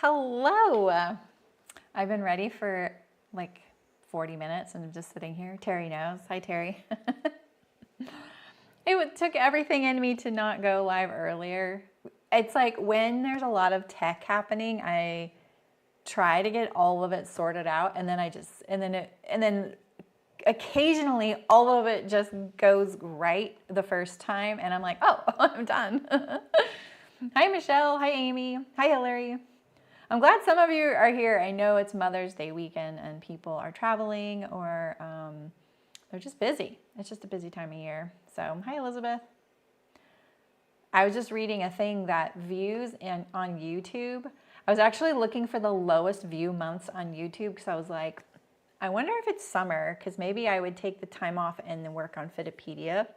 Hello. I've been ready for like 40 minutes and I'm just sitting here. Terry knows. Hi, Terry. Took everything in me to not go live earlier. It's like when there's a lot of tech happening, I try to get all of it sorted out, and then occasionally all of it just goes right the first time, and I'm like, oh, I'm done. Hi, Michelle. Hi, Amy. Hi, Hillary. I'm glad some of you are here. I know it's Mother's Day weekend and people are traveling or they're just busy. It's just a busy time of year. So, hi, Elizabeth. I was just reading a thing that views on YouTube. I was actually looking for the lowest view months on YouTube because I was like, I wonder if it's summer, because maybe I would take the time off and then work on Fittopedia.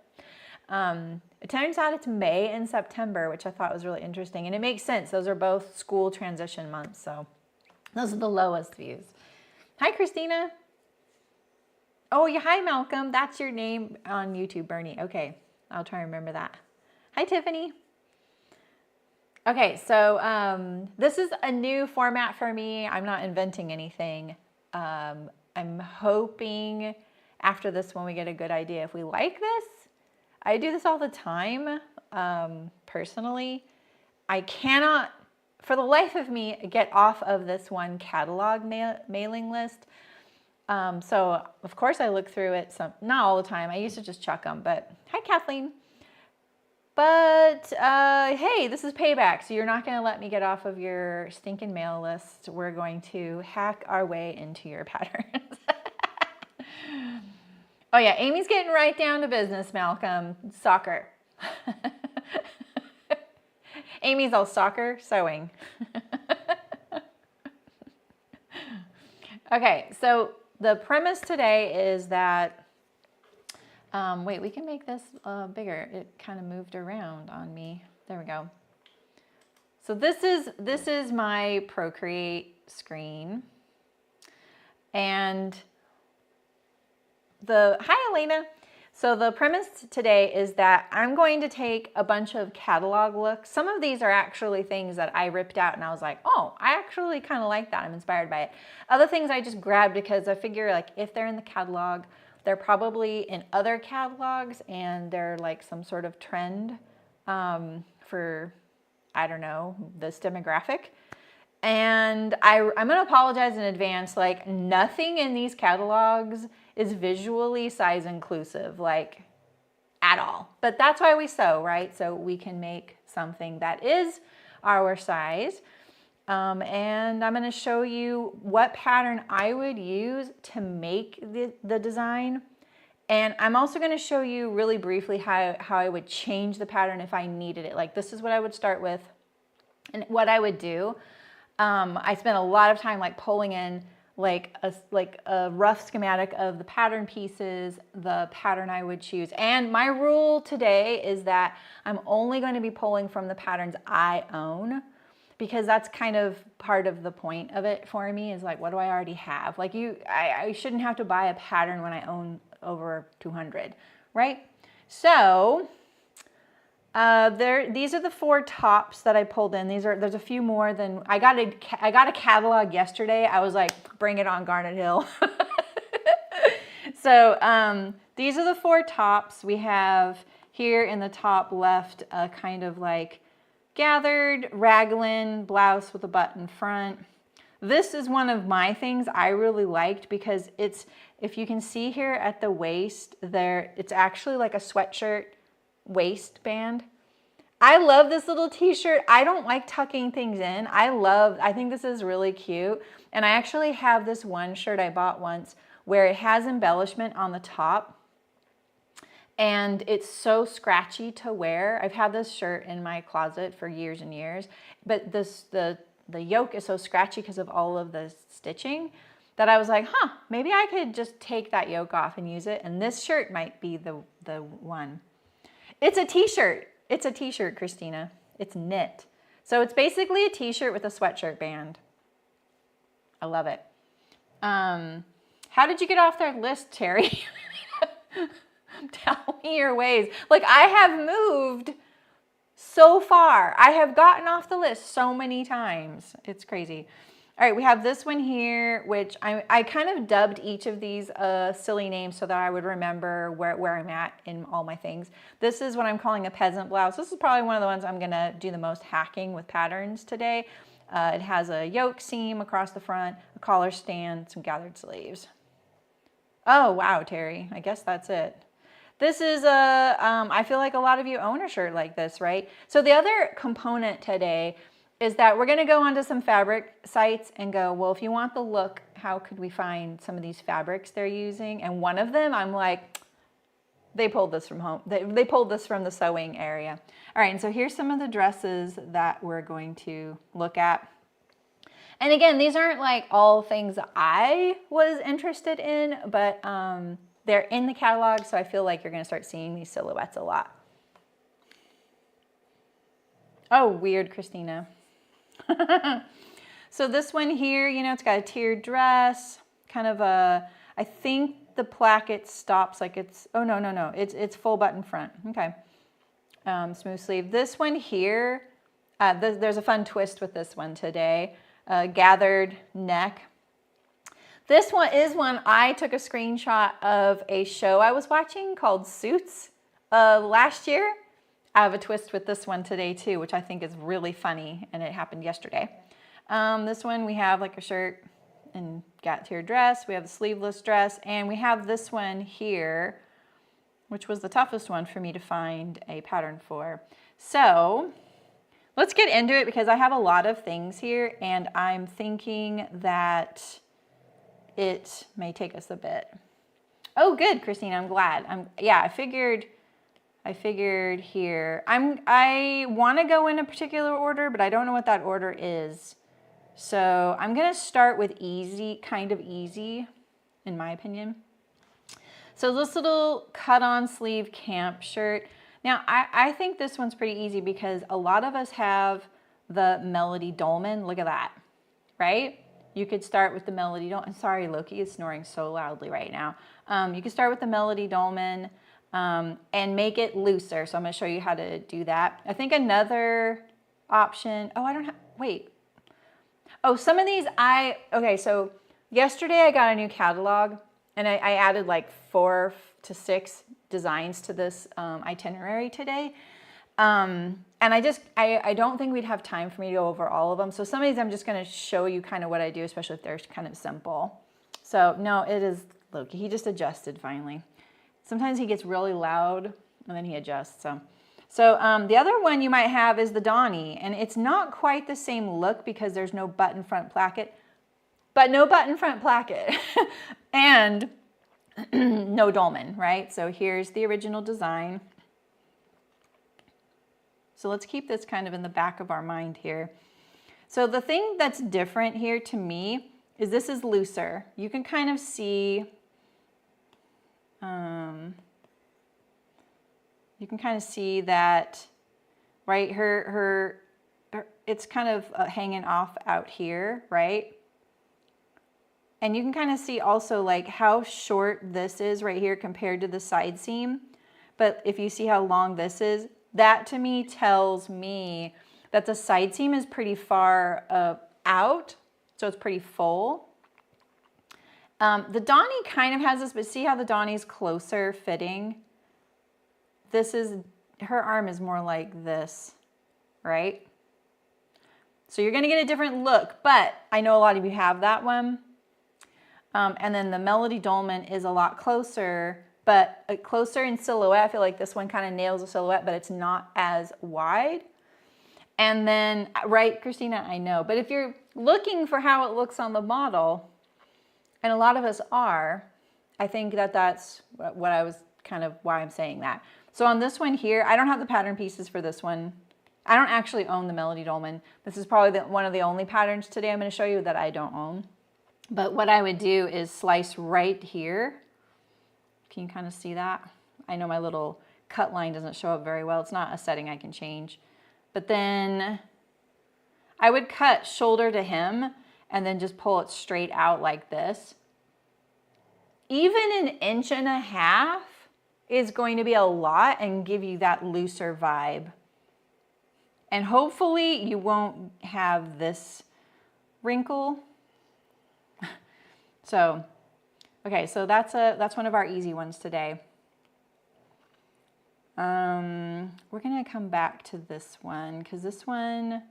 It turns out it's May and September, which I thought was really interesting. And it makes sense. Those are both school transition months. So those are the lowest views. Hi, Christina. Oh, yeah. Hi, Malcolm. That's your name on YouTube, Bernie. Okay. I'll try and remember that. Hi, Tiffany. Okay. So this is a new format for me. I'm not inventing anything. I'm hoping after this one we get a good idea if we like this. I do this all the time, personally. I cannot, for the life of me, get off of this one catalog mailing list. So, of course, I look through it, not all the time. I used to just chuck them, but hi, Kathleen. But, hey, this is payback, so you're not going to let me get off of your stinking mail list. We're going to hack our way into your patterns. Oh yeah, Amy's getting right down to business, Malcolm. Soccer. Amy's all soccer, sewing. Okay, so the premise today is that, wait, we can make this bigger. It kind of moved around on me. There we go. So this is my Procreate screen. And hi, Elena. So the premise today is that I'm going to take a bunch of catalog looks. Some of these are actually things that I ripped out and I was like, oh, I actually kind of like that. I'm inspired by it. Other things I just grabbed because I figure like if they're in the catalog, they're probably in other catalogs and they're like some sort of trend for, I don't know, this demographic. And I'm going to apologize in advance, like nothing in these catalogs is visually size inclusive, like at all. But that's why we sew, right? So we can make something that is our size. And I'm going to show you what pattern I would use to make the design. And I'm also going to show you really briefly how I would change the pattern if I needed it. Like this is what I would start with and what I would do. I spent a lot of time like pulling in like a rough schematic of the pattern pieces, the pattern I would choose. And my rule today is that I'm only going to be pulling from the patterns I own, because that's kind of part of the point of it for me is like, what do I already have? Like I shouldn't have to buy a pattern when I own over 200, right? So these are the 4 tops that I pulled in. There's a few more than I got a catalog yesterday. I was like, bring it on, Garnet Hill. So these are the 4 tops. We have here in the top left a kind of like gathered raglan blouse with a button front. This is one of my things I really liked because it's, if you can see here at the waist there, it's actually like a sweatshirt waistband. I love this little t-shirt. I don't like tucking things in. I think this is really cute. And I actually have this one shirt I bought once where it has embellishment on the top and it's so scratchy to wear. I've had this shirt in my closet for years and years, but the yoke is so scratchy because of all of the stitching that I was like, maybe I could just take that yoke off and use it. And this shirt might be the one. It's a t-shirt. It's a t-shirt, Christina. It's knit. So it's basically a t-shirt with a sweatshirt band. I love it. How did you get off that list, Terry? Tell me your ways. Like I have moved so so far. I have gotten off the list so many times. It's crazy. All right, we have this one here, which I kind of dubbed each of these silly names so that I would remember where I'm at in all my things. This is what I'm calling a peasant blouse. This is probably one of the ones I'm gonna do the most hacking with patterns today. It has a yoke seam across the front, a collar stand, some gathered sleeves. Oh, wow, Terry, I guess that's it. This is I feel like a lot of you own a shirt like this, right? So the other component today is that we're gonna go onto some fabric sites and go, well, if you want the look, how could we find some of these fabrics they're using? And one of them, I'm like, they pulled this from home. They pulled this from the sewing area. All right, and so here's some of the dresses that we're going to look at. And again, these aren't like all things I was interested in, but they're in the catalog, so I feel like you're gonna start seeing these silhouettes a lot. Oh, weird, Christina. So this one here, you know, it's got a tiered dress, kind of a, I think the placket stops like it's, oh no, it's full button front, okay. Smooth sleeve. This one here, there's a fun twist with this one today. Gathered neck. This one is one I took a screenshot of a show I was watching called Suits last year. I have a twist with this one today too, which I think is really funny, and it happened yesterday. This one we have like a shirt and got tiered dress. We have the sleeveless dress, and we have this one here, which was the toughest one for me to find a pattern for. So let's get into it because I have a lot of things here, and I'm thinking that it may take us a bit. Oh, good, Christine. I'm glad. Yeah, I figured here. I want to go in a particular order, but I don't know what that order is. So I'm gonna start with easy, kind of easy, in my opinion. So this little cut-on sleeve camp shirt. Now I think this one's pretty easy because a lot of us have the Melody Dolman. Look at that, right? You could start with the Melody Dolman. Sorry, Loki is snoring so loudly right now. You could start with the Melody Dolman. And make it looser. So I'm going to show you how to do that. I think another option, oh, I don't have, wait. Oh, some of these okay, so yesterday I got a new catalog and I added like 4 to 6 designs to this itinerary today. And I don't think we'd have time for me to go over all of them. So some of these I'm just going to show you kind of what I do, especially if they're kind of simple. So no, it is, look, he just adjusted finally. Sometimes he gets really loud and then he adjusts. So the other one you might have is the Donny, and it's not quite the same look because there's no button front placket, but no button front placket and no dolman, right? So here's the original design. So let's keep this kind of in the back of our mind here. So the thing that's different here to me is this is looser. You can kind of see you can kind of see that, right? Her it's kind of hanging off out here, right? And you can kind of see also like how short this is right here compared to the side seam. But if you see how long this is, that to me tells me that the side seam is pretty far out, so it's pretty full. The Donny kind of has this, but see how the Donny's closer fitting? This is, her arm is more like this, right? So you're gonna get a different look, but I know a lot of you have that one. And then the Melody Dolman is a lot closer, but closer in silhouette. I feel like this one kind of nails the silhouette, but it's not as wide. And then, right, Christina, I know, but if you're looking for how it looks on the model, and a lot of us are, I think that that's what I was kind of why I'm saying that. So on this one here, I don't have the pattern pieces for this one. I don't actually own the Melody Dolman. This is probably one of the only patterns today I'm going to show you that I don't own. But what I would do is slice right here. Can you kind of see that? I know my little cut line doesn't show up very well. It's not a setting I can change. But then I would cut shoulder to hem and then just pull it straight out like this. Even 1.5 inches is going to be a lot and give you that looser vibe. And hopefully you won't have this wrinkle. So, okay, so that's one of our easy ones today. We're gonna come back to this one because this one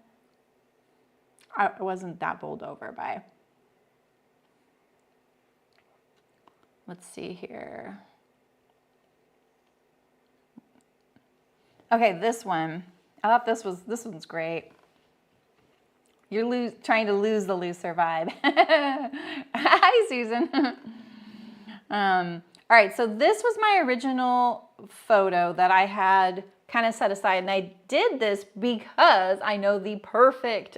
I wasn't that bowled over by. Let's see here. Okay, this one. I thought this one's great. You're trying to lose the looser vibe. Hi, Susan. All right, so this was my original photo that I had kind of set aside, and I did this because I know the perfect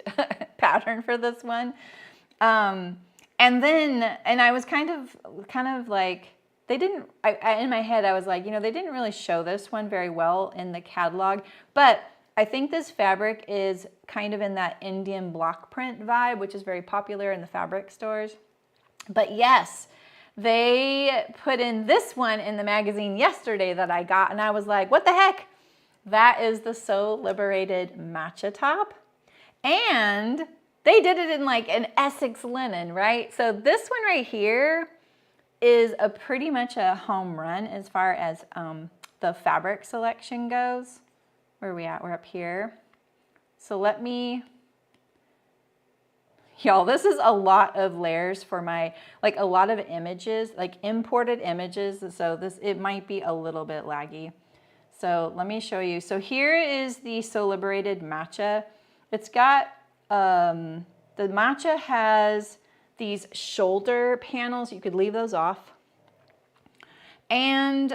pattern for this one. And I was kind of like, they didn't, in my head, I was like, you know, they didn't really show this one very well in the catalog, but I think this fabric is kind of in that Indian block print vibe, which is very popular in the fabric stores. But yes, they put in this one in the magazine yesterday that I got, and I was like, what the heck? That is the So Liberated matcha top. And they did it in like an Essex linen, right? So this one right here is pretty much a home run as far as the fabric selection goes. Where are we at? We're up here. So let me, y'all, this is a lot of layers for my, like a lot of images, like imported images. So it might be a little bit laggy. So let me show you. So here is the So Liberated matcha. It's got, the matcha has these shoulder panels. You could leave those off. And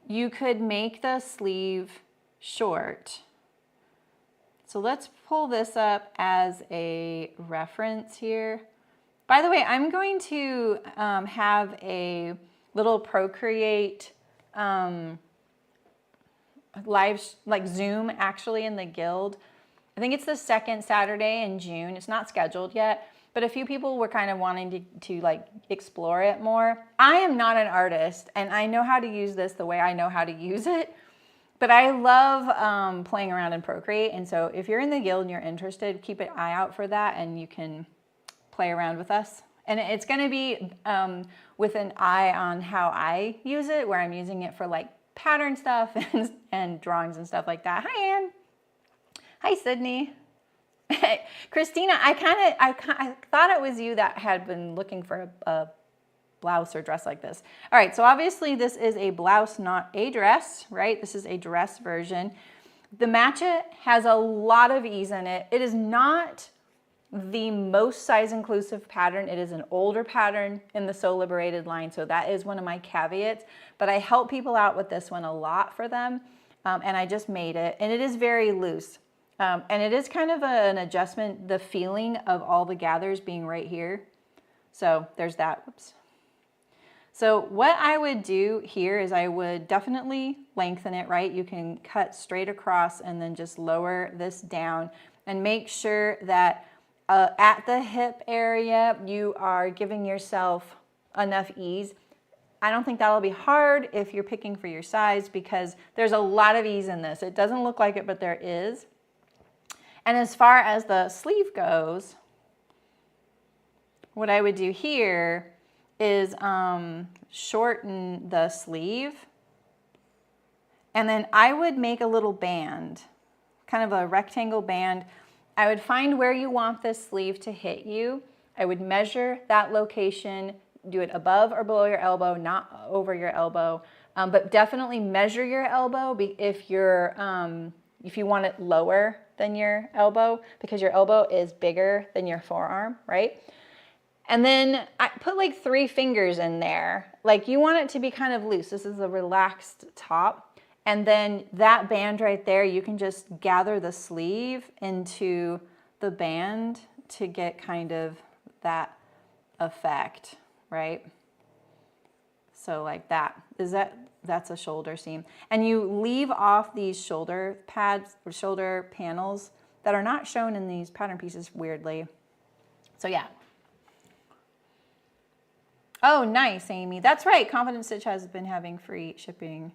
you could make the sleeve short. So let's pull this up as a reference here. By the way, I'm going to have a little Procreate live, like Zoom actually in the Guild. I think it's the second Saturday in June. It's not scheduled yet, but a few people were kind of wanting to like explore it more. I am not an artist, and I know how to use this the way I know how to use it, but I love playing around in Procreate. And so if you're in the Guild and you're interested, keep an eye out for that and you can play around with us. And it's gonna be with an eye on how I use it, where I'm using it for like pattern stuff and drawings and stuff like that. Hi, Anne. Hi, Sydney. Christina, I thought it was you that had been looking for a blouse or dress like this. All right, so obviously this is a blouse, not a dress, right? This is a dress version. The matcha has a lot of ease in it. It is not the most size inclusive pattern. It is an older pattern in the So Liberated line, so that is one of my caveats, but I help people out with this one a lot for them, and I just made it, and it is very loose. And it is kind of an adjustment, the feeling of all the gathers being right here. So there's that. Whoops. So what I would do here is I would definitely lengthen it, right? You can cut straight across and then just lower this down and make sure that at the hip area, you are giving yourself enough ease. I don't think that'll be hard if you're picking for your size because there's a lot of ease in this. It doesn't look like it, but there is. And as far as the sleeve goes, what I would do here is shorten the sleeve, and then I would make a little band, kind of a rectangle band. I would find where you want this sleeve to hit you. I would measure that location, do it above or below your elbow, not over your elbow, but definitely measure your elbow if you want it lower than your elbow, because your elbow is bigger than your forearm, right? And then I put like 3 fingers in there. Like you want it to be kind of loose. This is a relaxed top. And then that band right there, you can just gather the sleeve into the band to get kind of that effect, right? So like that. That's a shoulder seam. And you leave off these shoulder pads or shoulder panels that are not shown in these pattern pieces weirdly. So yeah. Oh, nice, Amy. That's right. Confident Stitch has been having free shipping.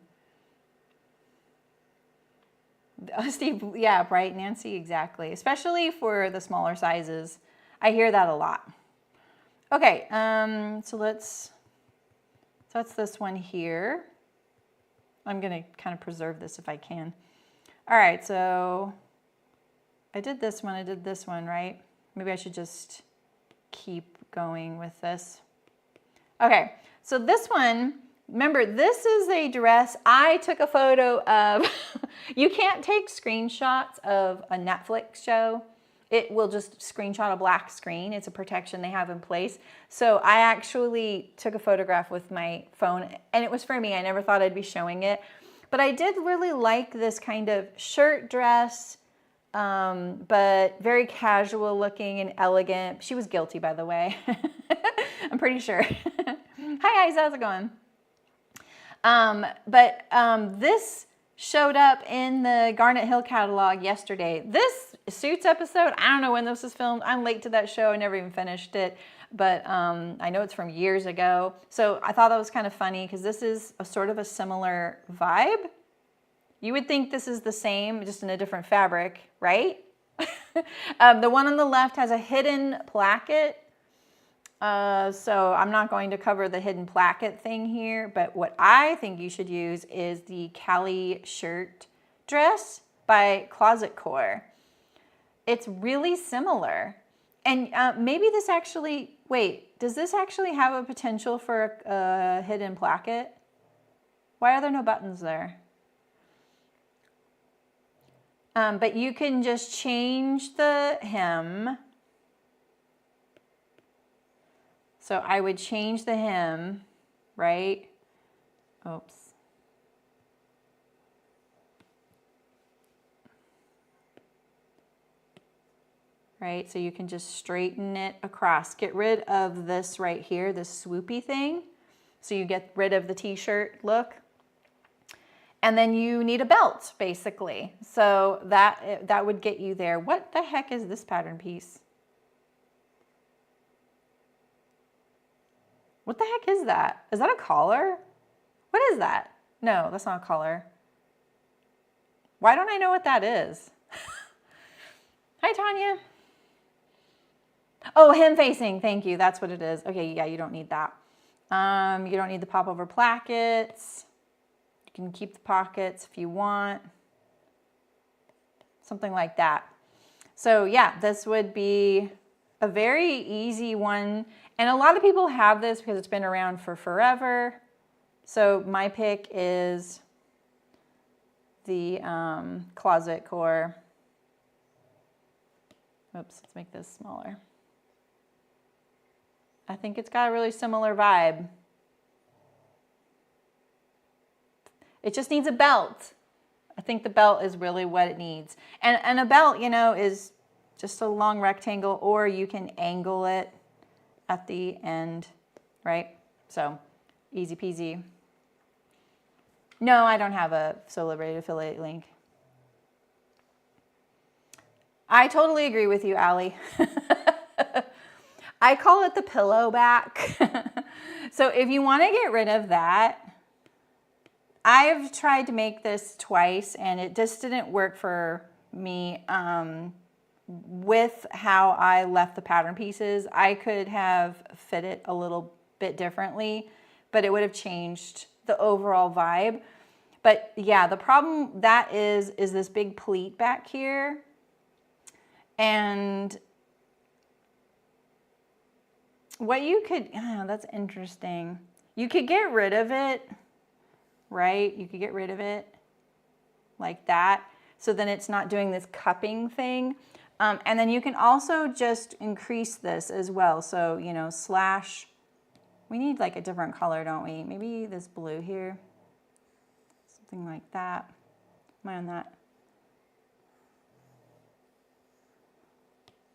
Steve, yeah, right, Nancy, exactly. Especially for the smaller sizes. I hear that a lot. Okay, so that's this one here. I'm gonna kind of preserve this if I can. All right, so I did this one, right? Maybe I should just keep going with this. Okay, so this one, remember, this is a dress. I took a photo of, you can't take screenshots of a Netflix show. It will just screenshot a black screen. It's a protection they have in place. So I actually took a photograph with my phone, and it was for me. I never thought I'd be showing it. But I did really like this kind of shirt dress, but very casual looking and elegant. She was guilty, by the way. I'm pretty sure. Hi guys, how's it going? This showed up in the Garnet Hill catalog yesterday. This Suits episode, I don't know when this was filmed. I'm late to that show. I never even finished it, but I know it's from years ago. So I thought that was kind of funny because this is a sort of a similar vibe. You would think this is the same, just in a different fabric, right? The one on the left has a hidden placket. So I'm not going to cover the hidden placket thing here, but what I think you should use is the Cali shirt dress by Closet Core. It's really similar. And maybe this actually, wait, does this actually have a potential for a hidden placket? Why are there no buttons there? But you can just change the hem. So I would change the hem, right? Oops. Right, so you can just straighten it across. Get rid of this right here, this swoopy thing. So you get rid of the t-shirt look. And then you need a belt, basically. So that would get you there. What the heck is this pattern piece? What the heck is that? Is that a collar? What is that? No, that's not a collar. Why don't I know what that is? Hi, Tanya. Oh, hem facing. Thank you. That's what it is. Okay, yeah, you don't need that. You don't need the pop-over plackets. You can keep the pockets if you want. Something like that. So yeah, this would be a very easy one. And a lot of people have this because it's been around for forever. So my pick is the Closet Core. Oops, let's make this smaller. I think it's got a really similar vibe. It just needs a belt. I think the belt is really what it needs. And a belt, you know, is just a long rectangle, or you can angle it at the end, right? So easy peasy. No, I don't have a Sew Liberated affiliate link. I totally agree with you, Allie. I call it the pillow back. So if you want to get rid of that, I've tried to make this twice and it just didn't work for me with how I left the pattern pieces. I could have fit it a little bit differently, but it would have changed the overall vibe. But yeah, the problem that is this big pleat back here. And what you could, oh, that's interesting. You could get rid of it, right? You could get rid of it like that. So then it's not doing this cupping thing. And then you can also just increase this as well. So, you know, slash, we need like a different color, don't we? Maybe this blue here, something like that. Am I on that?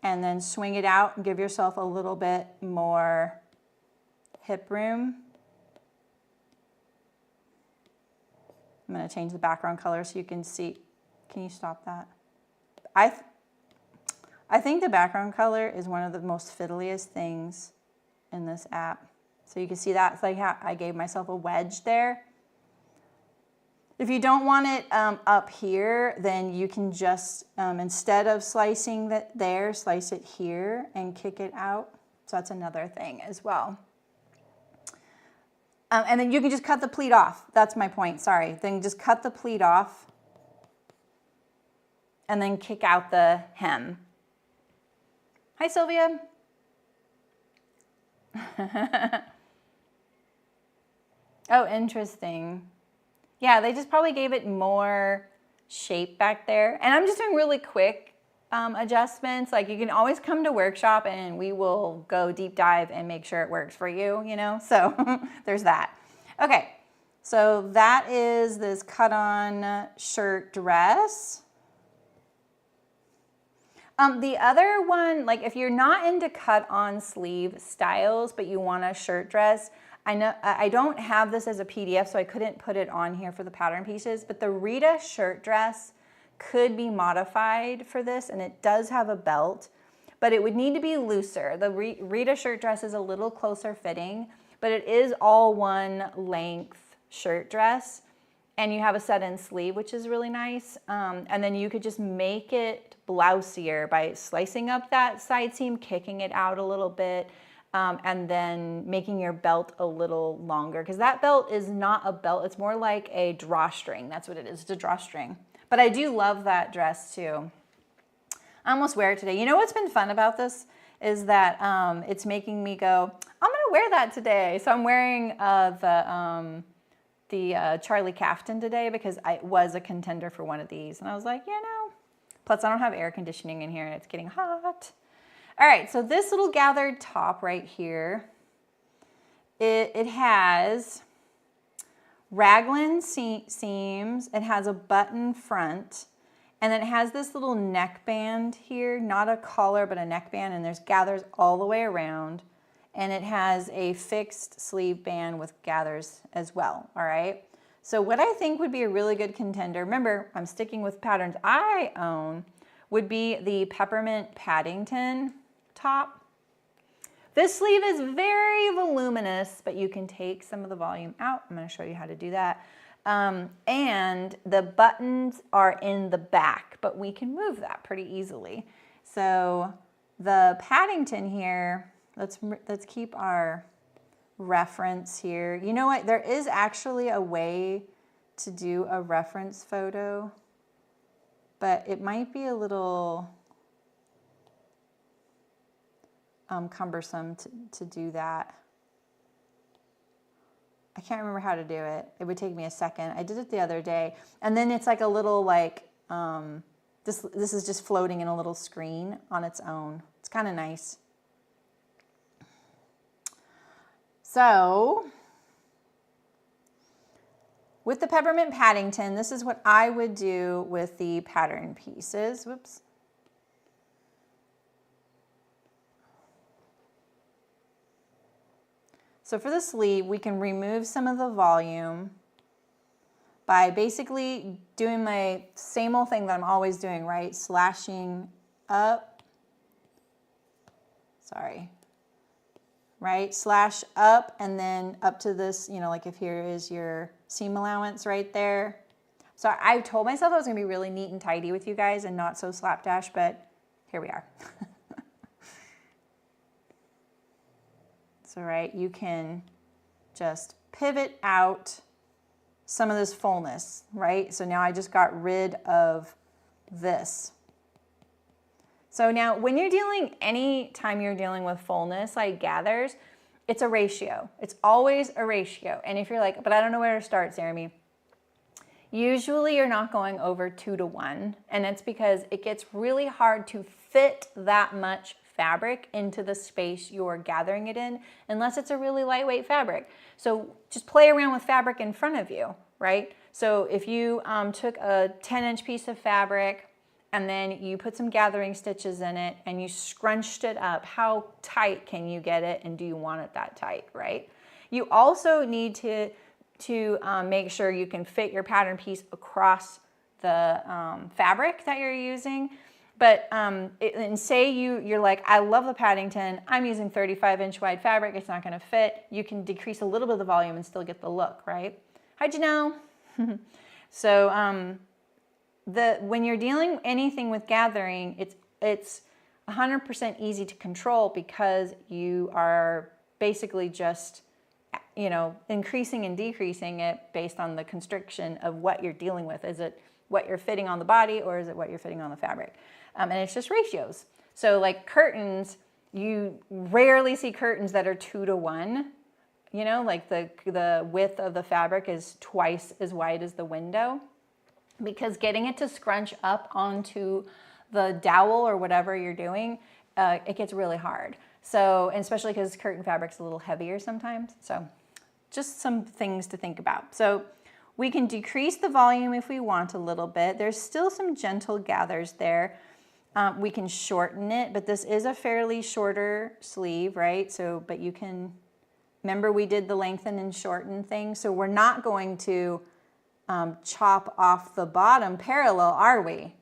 And then swing it out and give yourself a little bit more hip room. I'm going to change the background color so you can see. Can you stop that? I think the background color is one of the most fiddliest things in this app. So you can see that. It's like how I gave myself a wedge there. If you don't want it up here, then you can just, instead of slicing that there, slice it here and kick it out. So that's another thing as well. And then you can just cut the pleat off. That's my point, sorry. Then just cut the pleat off and then kick out the hem. Hi, Sylvia. Oh, interesting. Yeah, they just probably gave it more shape back there. And I'm just doing really quick adjustments. Like, you can always come to workshop and we will go deep dive and make sure it works for you, you know? So there's that. Okay, so that is this cut-on shirt dress. The other one, like if you're not into cut-on sleeve styles, but you want a shirt dress, I know I don't have this as a PDF, so I couldn't put it on here for the pattern pieces, but the Rita shirt dress could be modified for this, and it does have a belt, but it would need to be looser. The Rita shirt dress is a little closer fitting, but it is all one length shirt dress, and you have a set-in sleeve, which is really nice. And then you could just make it blousier by slicing up that side seam, kicking it out a little bit, and then making your belt a little longer. Because that belt is not a belt, it's more like a drawstring. That's what it is, it's a drawstring. But I do love that dress too. I almost wear it today. You know what's been fun about this is that it's making me go, I'm gonna wear that today. So I'm wearing the Charlie Kaftan today because I was a contender for one of these. And I was like, you know, plus I don't have air conditioning in here and it's getting hot. All right, so this little gathered top right here, it has Raglan seams, it has a button front, and then it has this little neckband here, not a collar, but a neckband, and there's gathers all the way around, and it has a fixed sleeve band with gathers as well, all right? So what I think would be a really good contender, remember, I'm sticking with patterns I own, would be the Peppermint Paddington top. This sleeve is very voluminous, but you can take some of the volume out. I'm going to show you how to do that. And the buttons are in the back, but we can move that pretty easily. So the Paddington here, let's keep our reference here. You know what? There is actually a way to do a reference photo, but it might be a little cumbersome to do that. I can't remember how to do it. It would take me a second. I did it the other day. And then it's like a little like, this is just floating in a little screen on its own. It's kind of nice. So with the Peppermint Paddington, this is what I would do with the pattern pieces. Whoops. So for the sleeve, we can remove some of the volume by basically doing my same old thing that I'm always doing, right? Slashing up, sorry, right? Slash up and then up to this, you know, like if here is your seam allowance right there. So I told myself I was gonna be really neat and tidy with you guys and not so slapdash, but here we are. So, right, you can just pivot out some of this fullness, right? So now I just got rid of this. So now when you're anytime you're dealing with fullness like gathers, it's a ratio. It's always a ratio. And if you're like, but I don't know where to start, Saremy, usually you're not going over 2 to 1. And it's because it gets really hard to fit that much fabric into the space you're gathering it in, unless it's a really lightweight fabric. So just play around with fabric in front of you, right? So if you took a 10-inch piece of fabric and then you put some gathering stitches in it and you scrunched it up, how tight can you get it, and do you want it that tight, right? You also need to make sure you can fit your pattern piece across the fabric that you're using. But and say you're like, I love the Paddington, I'm using 35-inch wide fabric, it's not gonna fit. You can decrease a little bit of the volume and still get the look, right? Hi, Janelle. So when you're dealing anything with gathering, it's 100% easy to control because you are basically just, you know, increasing and decreasing it based on the constriction of what you're dealing with. Is it what you're fitting on the body or is it what you're fitting on the fabric? And it's just ratios. So like curtains, you rarely see curtains that are 2 to 1. You know, like the width of the fabric is twice as wide as the window, because getting it to scrunch up onto the dowel or whatever you're doing, it gets really hard. So, and especially because curtain fabric's a little heavier sometimes. So just some things to think about. So we can decrease the volume if we want a little bit. There's still some gentle gathers there. We can shorten it, but this is a fairly shorter sleeve, right? So, but you can, remember we did the lengthen and shorten thing. So we're not going to chop off the bottom parallel, are we?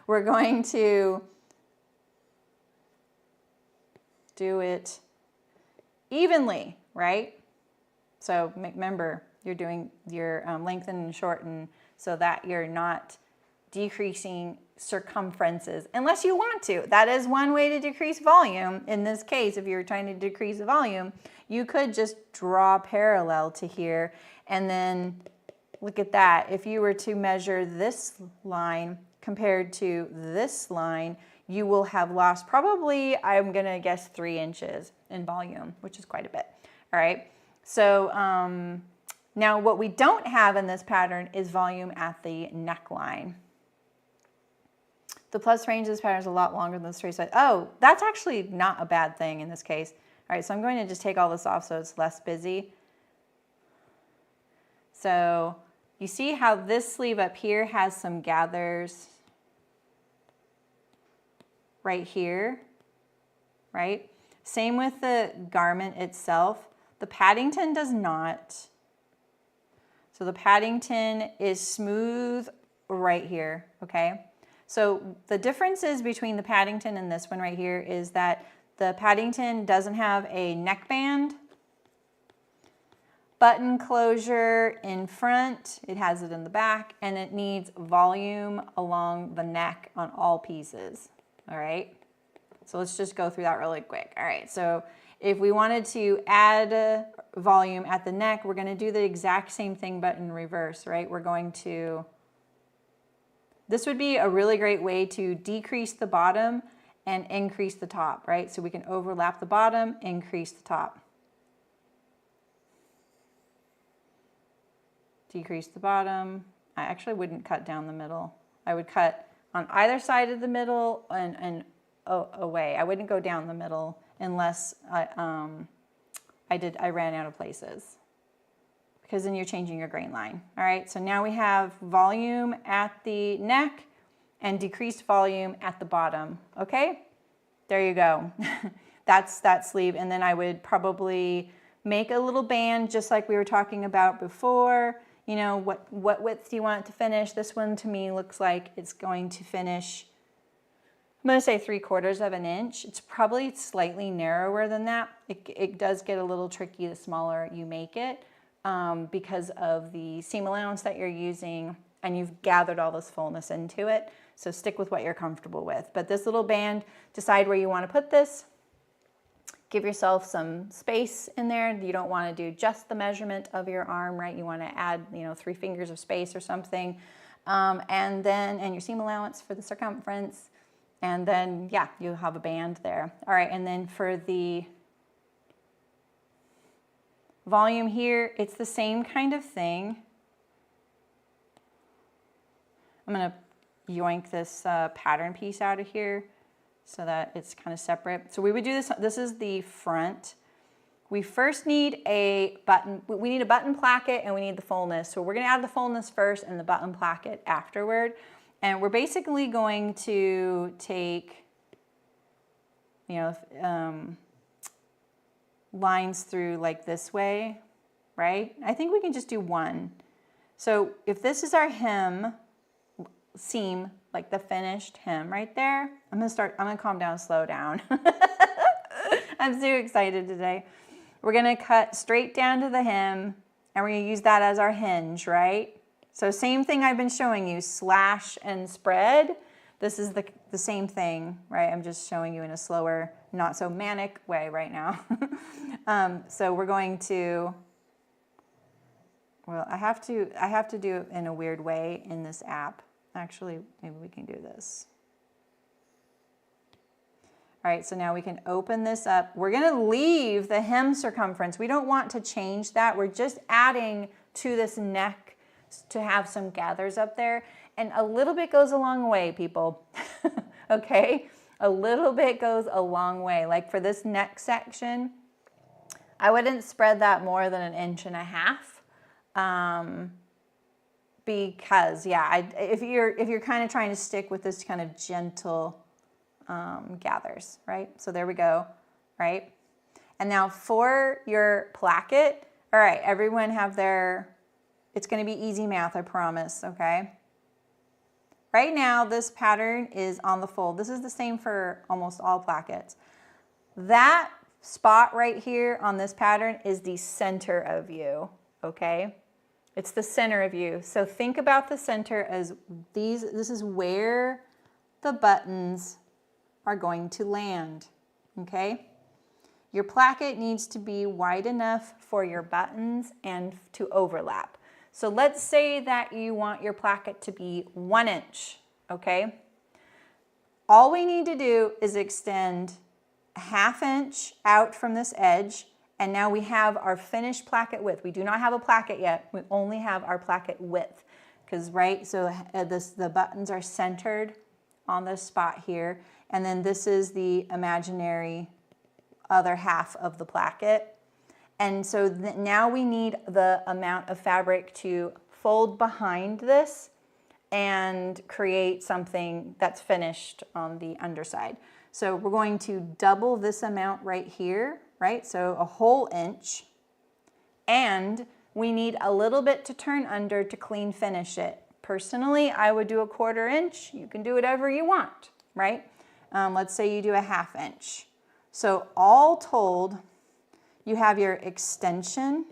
We're going to do it evenly, right? So remember, you're doing your lengthen and shorten so that you're not decreasing circumferences unless you want to. That is one way to decrease volume. In this case, if you're trying to decrease the volume, you could just draw parallel to here and then look at that. If you were to measure this line compared to this line, you will have lost probably, I'm gonna guess 3 inches in volume, which is quite a bit. All right, so now what we don't have in this pattern is volume at the neckline. The plus range of this pattern is a lot longer than the straight side. Oh, that's actually not a bad thing in this case. All right, so I'm going to just take all this off so it's less busy. So you see how this sleeve up here has some gathers right here, right? Same with the garment itself. The Paddington does not. So the Paddington is smooth right here, okay? So the differences between the Paddington and this one right here is that the Paddington doesn't have a neckband, button closure in front, it has it in the back, and it needs volume along the neck on all pieces, all right? So let's just go through that really quick. All right, so if we wanted to add volume at the neck, we're gonna do the exact same thing but in reverse, right? We're going to, this would be a really great way to decrease the bottom and increase the top, right? So we can overlap the bottom, increase the top. Decrease the bottom. I actually wouldn't cut down the middle. I would cut on either side of the middle and away. I wouldn't go down the middle unless I ran out of places, because then you're changing your grain line. All right, so now we have volume at the neck and decreased volume at the bottom. Okay, there you go. That's that sleeve. And then I would probably make a little band just like we were talking about before. You know, what width do you want it to finish? This one to me looks like it's going to finish, I'm going to say 3/4 of an inch. It's probably slightly narrower than that. It does get a little tricky the smaller you make it because of the seam allowance that you're using, and you've gathered all this fullness into it. So stick with what you're comfortable with. But this little band, decide where you want to put this. Give yourself some space in there. You don't want to do just the measurement of your arm, right? You want to add, you know, 3 fingers of space or something. And your seam allowance for the circumference. And then, yeah, you'll have a band there. All right, and then for the volume here, it's the same kind of thing. I'm gonna yoink this pattern piece out of here so that it's kind of separate. So we would do this, this is the front. We first need a button, we need a button placket and we need the fullness. So we're gonna add the fullness first and the button placket afterward. And we're basically going to take, you know, lines through like this way, right? I think we can just do one. So if this is our hem seam, like the finished hem right there, I'm gonna calm down, slow down. I'm so excited today. We're gonna cut straight down to the hem and we're gonna use that as our hinge, right? So same thing I've been showing you, slash and spread. This is the same thing, right? I'm just showing you in a slower, not so manic way right now. So we're going to, well, I have to do it in a weird way in this app. Actually, maybe we can do this. All right, so now we can open this up. We're gonna leave the hem circumference. We don't want to change that. We're just adding to this neck to have some gathers up there. And a little bit goes a long way, people, okay? A little bit goes a long way. Like for this neck section, I wouldn't spread that more than 1.5 inches. Because yeah, if you're kind of trying to stick with this kind of gentle gathers, right? So there we go, right? And now for your placket, all right, everyone have their, it's gonna be easy math, I promise, okay? Right now, this pattern is on the fold. This is the same for almost all plackets. That spot right here on this pattern is the center of you, okay? It's the center of you. So think about the center as this is where the buttons are going to land, okay? Your placket needs to be wide enough for your buttons and to overlap. So let's say that you want your placket to be 1 inch, okay? All we need to do is extend 1/2 inch out from this edge, and now we have our finished placket width. We do not have a placket yet, we only have our placket width, because right, so the buttons are centered on this spot here, and then this is the imaginary other half of the placket. And so now we need the amount of fabric to fold behind this and create something that's finished on the underside. So we're going to double this amount right here, right? So a whole inch. And we need a little bit to turn under to clean finish it. Personally, I would do a 1/4 inch. You can do whatever you want, right? Let's say you do a 1/2 inch. So all told, you have your extension,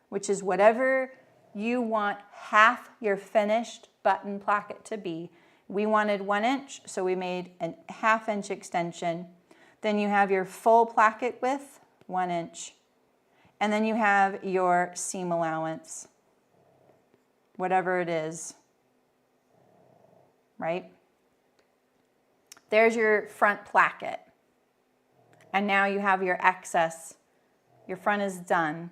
which is whatever you want half your finished button placket to be. We wanted 1 inch, so we made a 1/2 inch extension. Then you have your full placket width, 1 inch. And then you have your seam allowance, whatever it is, right? There's your front placket. And now you have your excess. Your front is done.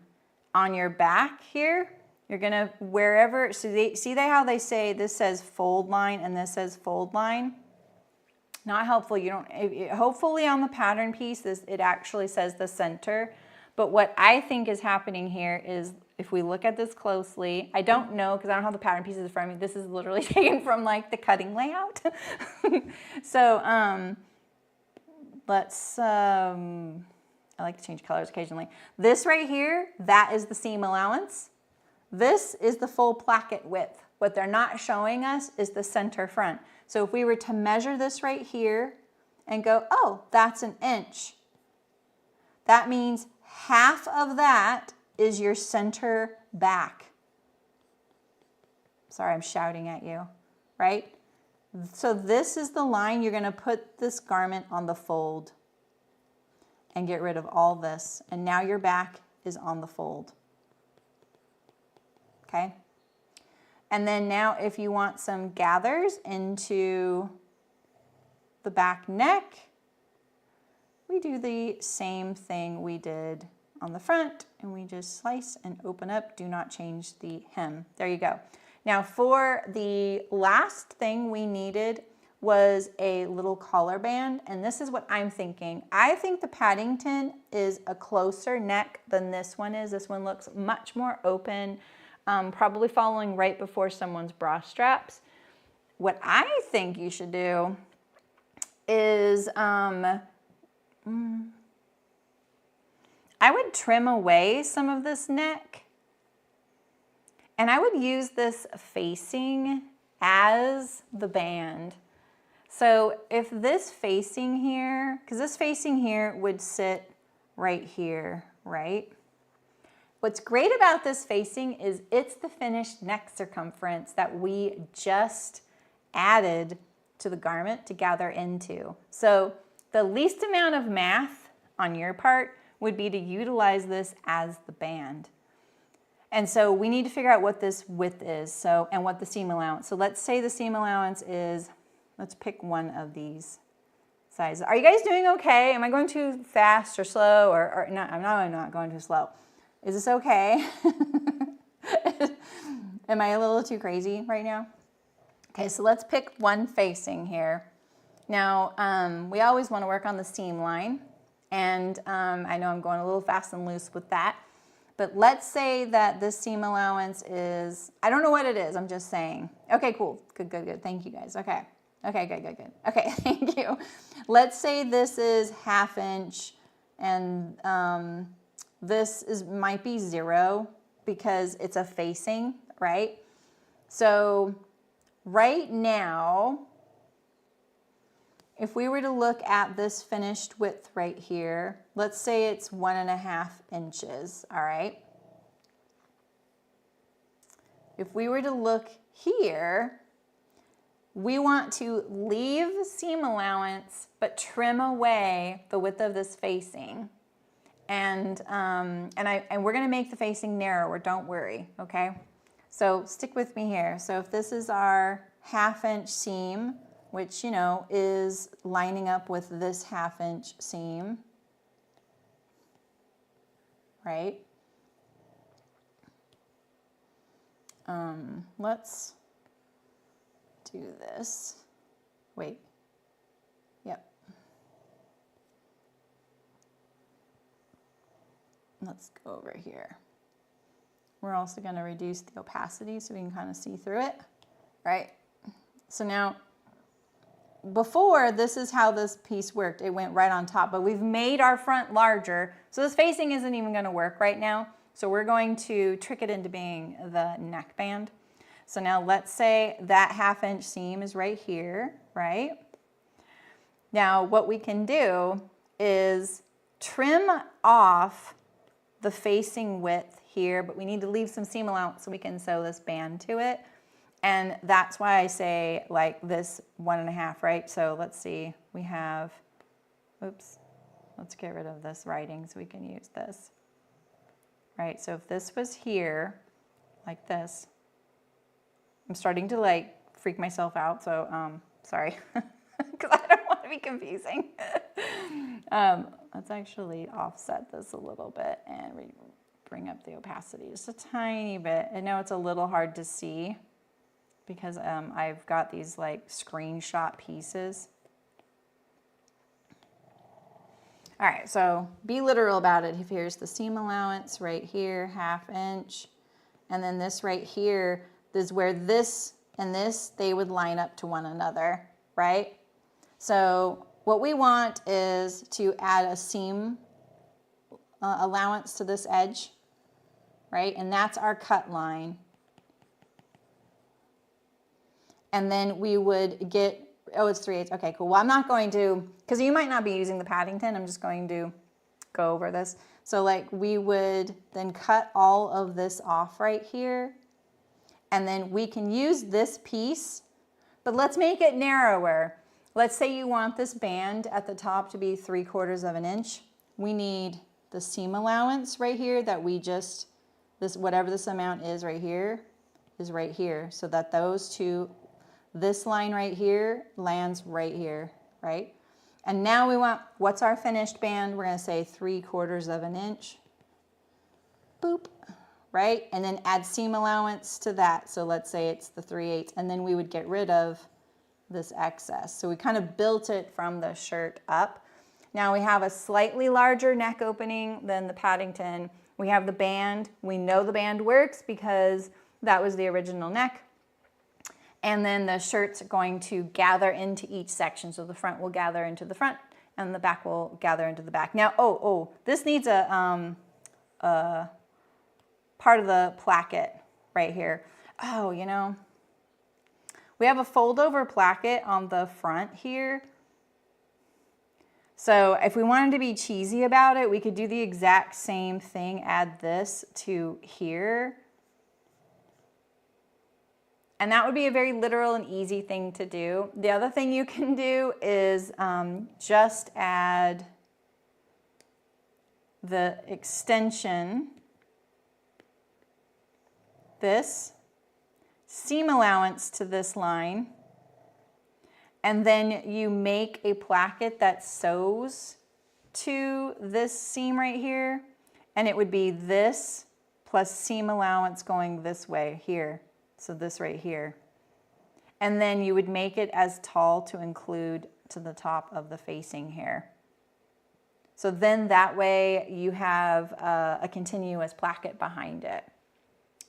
On your back here, you're gonna, wherever, so see how they say this says fold line and this says fold line? Not helpful, you don't, hopefully on the pattern piece, it actually says the center. But what I think is happening here is, if we look at this closely, I don't know, because I don't have the pattern pieces in front of me. This is literally taken from like the cutting layout. So let's, I like to change colors occasionally. This right here, that is the seam allowance. This is the full placket width. What they're not showing us is the center front. So if we were to measure this right here and go, oh, that's 1 inch. That means half of that is your center back. Sorry, I'm shouting at you, right? So this is the line you're gonna put this garment on the fold and get rid of all this. And now your back is on the fold, okay? And then now if you want some gathers into the back neck, we do the same thing we did on the front, and we just slice and open up, do not change the hem. There you go. Now for the last thing we needed was a little collar band, and this is what I'm thinking. I think the Paddington is a closer neck than this one is. This one looks much more open, probably following right before someone's bra straps. What I think you should do is, I would trim away some of this neck, and I would use this facing as the band. So if this facing here, because this facing here would sit right here, right? What's great about this facing is it's the finished neck circumference that we just added to the garment to gather into. So the least amount of math on your part would be to utilize this as the band. And so we need to figure out what this width is, and what the seam allowance. So let's say the seam allowance is, let's pick one of these sizes. Are you guys doing okay? Am I going too fast or slow, or not? I'm not going too slow. Is this okay? Am I a little too crazy right now? Okay, so let's pick one facing here. Now, we always want to work on the seam line, and I know I'm going a little fast and loose with that, but let's say that this seam allowance is, I don't know what it is, I'm just saying. Okay, cool, good, thank you guys, okay. Okay, good. Okay, thank you. Let's say this is 1/2 inch, and this might be 0 because it's a facing, right? So right now, if we were to look at this finished width right here, let's say it's 1.5 inches, all right? If we were to look here, we want to leave seam allowance, but trim away the width of this facing. And we're gonna make the facing narrower, don't worry, okay? So stick with me here. So if this is our 1/2 inch seam, which, you know, is lining up with this 1/2 inch seam, right? Let's do this. Wait. Yep. Let's go over here. We're also going to reduce the opacity so we can kind of see through it, right? So now, before, this is how this piece worked. It went right on top, but we've made our front larger, so this facing isn't even going to work right now. So we're going to trick it into being the neckband. So now let's say that 1/2 inch seam is right here, right? Now what we can do is trim off the facing width here, but we need to leave some seam allowance so we can sew this band to it. And that's why I say like this 1.5, right? So let's see, we have, oops, let's get rid of this writing so we can use this. Right, so if this was here, like this, I'm starting to like freak myself out, so sorry, because I don't want to be confusing. Let's actually offset this a little bit and bring up the opacity just a tiny bit. I know it's a little hard to see because I've got these like screenshot pieces. All right, so be literal about it. Here's the seam allowance right here, 1/2 inch. And then this right here is where this and this, they would line up to one another, right? So what we want is to add a seam allowance to this edge, right? And that's our cut line. And then we would get, oh, it's 3/8. Okay, cool. Well, I'm not going to, because you might not be using the Paddington. I'm just going to go over this. So like we would then cut all of this off right here. And then we can use this piece, but let's make it narrower. Let's say you want this band at the top to be 3/4 inch. We need the seam allowance right here that we just, this whatever this amount is right here, is right here. So that those two, this line right here lands right here, right? And now we want, what's our finished band? We're gonna say 3/4 inch. Boop, right? And then add seam allowance to that. So let's say it's the 3/8, and then we would get rid of this excess. So we kind of built it from the shirt up. Now we have a slightly larger neck opening than the Paddington. We have the band. We know the band works because that was the original neck. And then the shirt's going to gather into each section. So the front will gather into the front and the back will gather into the back. Now, this needs a part of the placket right here. Oh, you know, we have a fold over placket on the front here. So if we wanted to be cheesy about it, we could do the exact same thing, add this to here. And that would be a very literal and easy thing to do. The other thing you can do is just add the extension, this, seam allowance to this line, and then you make a placket that sews to this seam right here, and it would be this plus seam allowance going this way here. So this right here. And then you would make it as tall to include to the top of the facing here. So then that way you have a continuous placket behind it.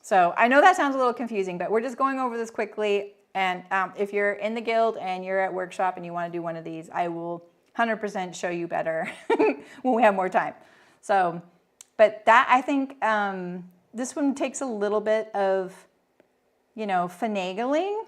So I know that sounds a little confusing, but we're just going over this quickly. And if you're in the guild and you're at workshop and you want to do one of these, I will 100% show you better when we have more time. So, but that, I think this one takes a little bit of, you know, finagling,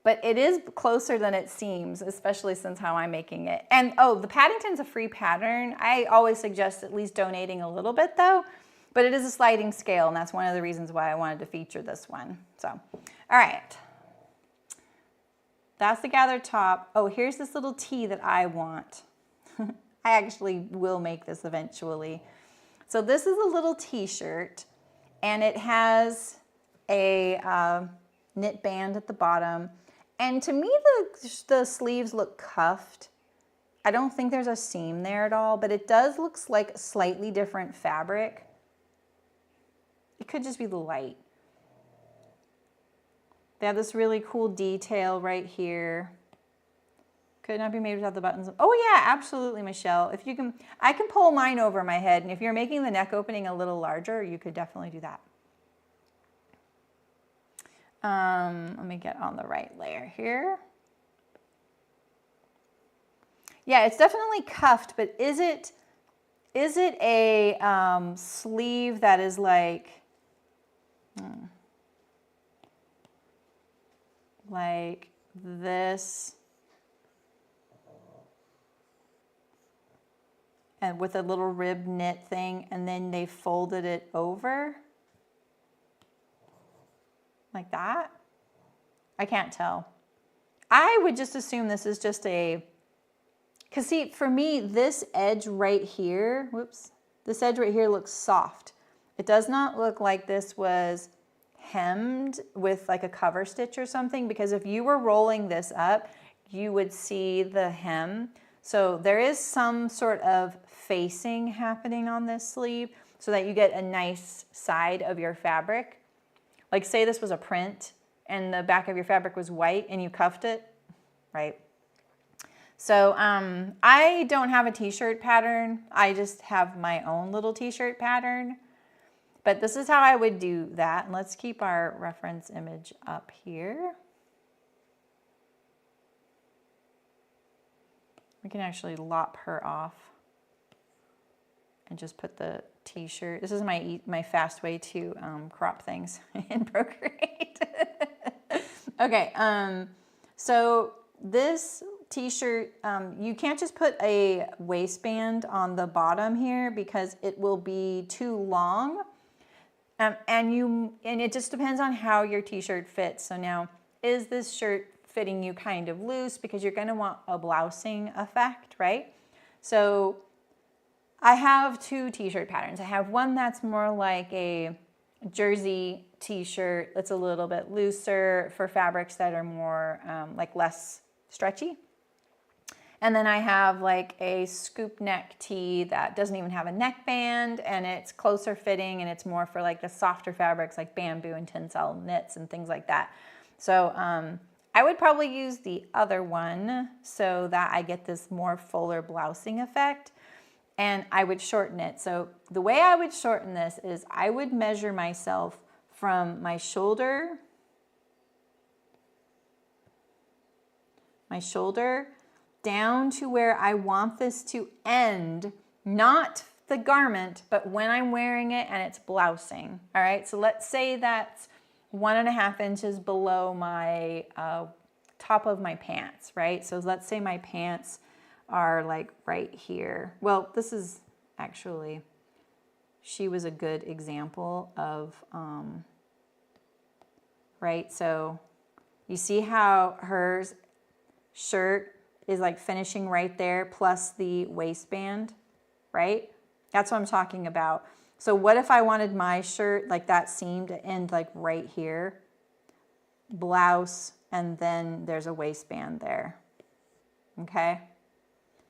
but it is closer than it seems, especially since how I'm making it. And oh, the Paddington's a free pattern. I always suggest at least donating a little bit though, but it is a sliding scale, and that's one of the reasons why I wanted to feature this one. So, all right. That's the gathered top. Oh, here's this little tee that I want. I actually will make this eventually. So this is a little t-shirt, and it has a knit band at the bottom. And to me, the sleeves look cuffed. I don't think there's a seam there at all, but it does look like slightly different fabric. It could just be the light. They have this really cool detail right here. Could not be made without the buttons. Oh yeah, absolutely, Michelle. If you can, I can pull mine over my head, and if you're making the neck opening a little larger, you could definitely do that. Let me get on the right layer here. Yeah, it's definitely cuffed, but is it a sleeve that is like this, and with a little rib knit thing, and then they folded it over like that? I can't tell. I would just assume this is just a, because see, for me, this edge right here, whoops, this edge right here looks soft. It does not look like this was hemmed with like a cover stitch or something, because if you were rolling this up, you would see the hem. So there is some sort of facing happening on this sleeve so that you get a nice side of your fabric. Like say this was a print and the back of your fabric was white and you cuffed it, right? So I don't have a t-shirt pattern. I just have my own little t-shirt pattern. But this is how I would do that. And let's keep our reference image up here. We can actually lop her off and just put the t-shirt. This is my fast way to crop things in Procreate. Okay, so this t-shirt, you can't just put a waistband on the bottom here because it will be too long. And it just depends on how your t-shirt fits. So now, is this shirt fitting you kind of loose, because you're going to want a blousing effect, right? So I have two t-shirt patterns. I have one that's more like a jersey t-shirt that's a little bit looser for fabrics that are more like less stretchy. And then I have like a scoop neck tee that doesn't even have a neckband, and it's closer fitting, and it's more for like the softer fabrics like bamboo and tencel knits and things like that. So I would probably use the other one so that I get this more fuller blousing effect, and I would shorten it. So the way I would shorten this is I would measure myself from my shoulder down to where I want this to end, not the garment, but when I'm wearing it and it's blousing. All right, so let's say that's 1.5 inches below my top of my pants, right? So let's say my pants are like right here. Well, this is actually, she was a good example of, right? So you see how her shirt is like finishing right there plus the waistband, right? That's what I'm talking about. So what if I wanted my shirt, like that seam to end like right here, blouse, and then there's a waistband there, okay?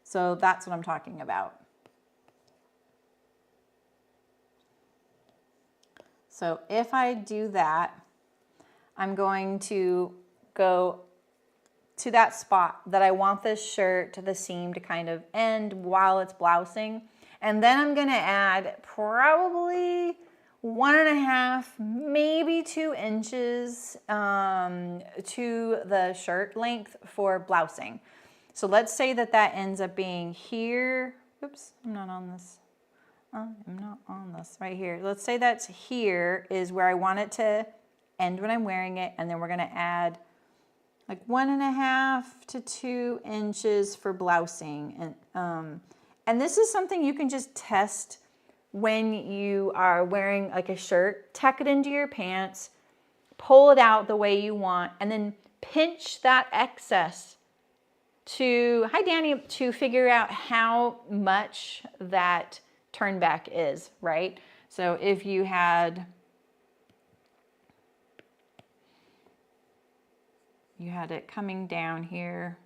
So that's what I'm talking about. So if I do that, I'm going to go to that spot that I want this shirt to the seam to kind of end while it's blousing. And then I'm gonna add probably 1.5, maybe 2 inches to the shirt length for blousing. So let's say that that ends up being here. Oops, I'm not on this. I'm not on this right here. Let's say that's here is where I want it to end when I'm wearing it. And then we're gonna add like 1.5 to 2 inches for blousing. And this is something you can just test when you are wearing like a shirt. Tuck it into your pants, pull it out the way you want, and then pinch that excess to, hi Danny, to figure out how much that turn back is, right? So if you had, it coming down here,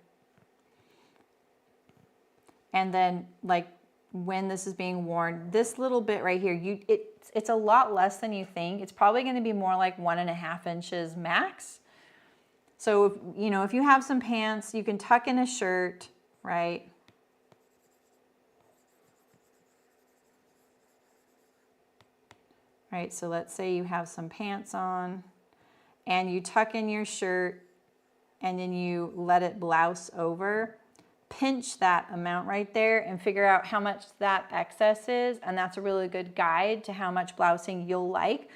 and then like when this is being worn, this little bit right here, it's a lot less than you think. It's probably going to be more like 1.5 inches max. So if, you know, if you have some pants, you can tuck in a shirt, right? Right, so let's say you have some pants on and you tuck in your shirt and then you let it blouse over. Pinch that amount right there and figure out how much that excess is, and that's a really good guide to how much blousing you'll like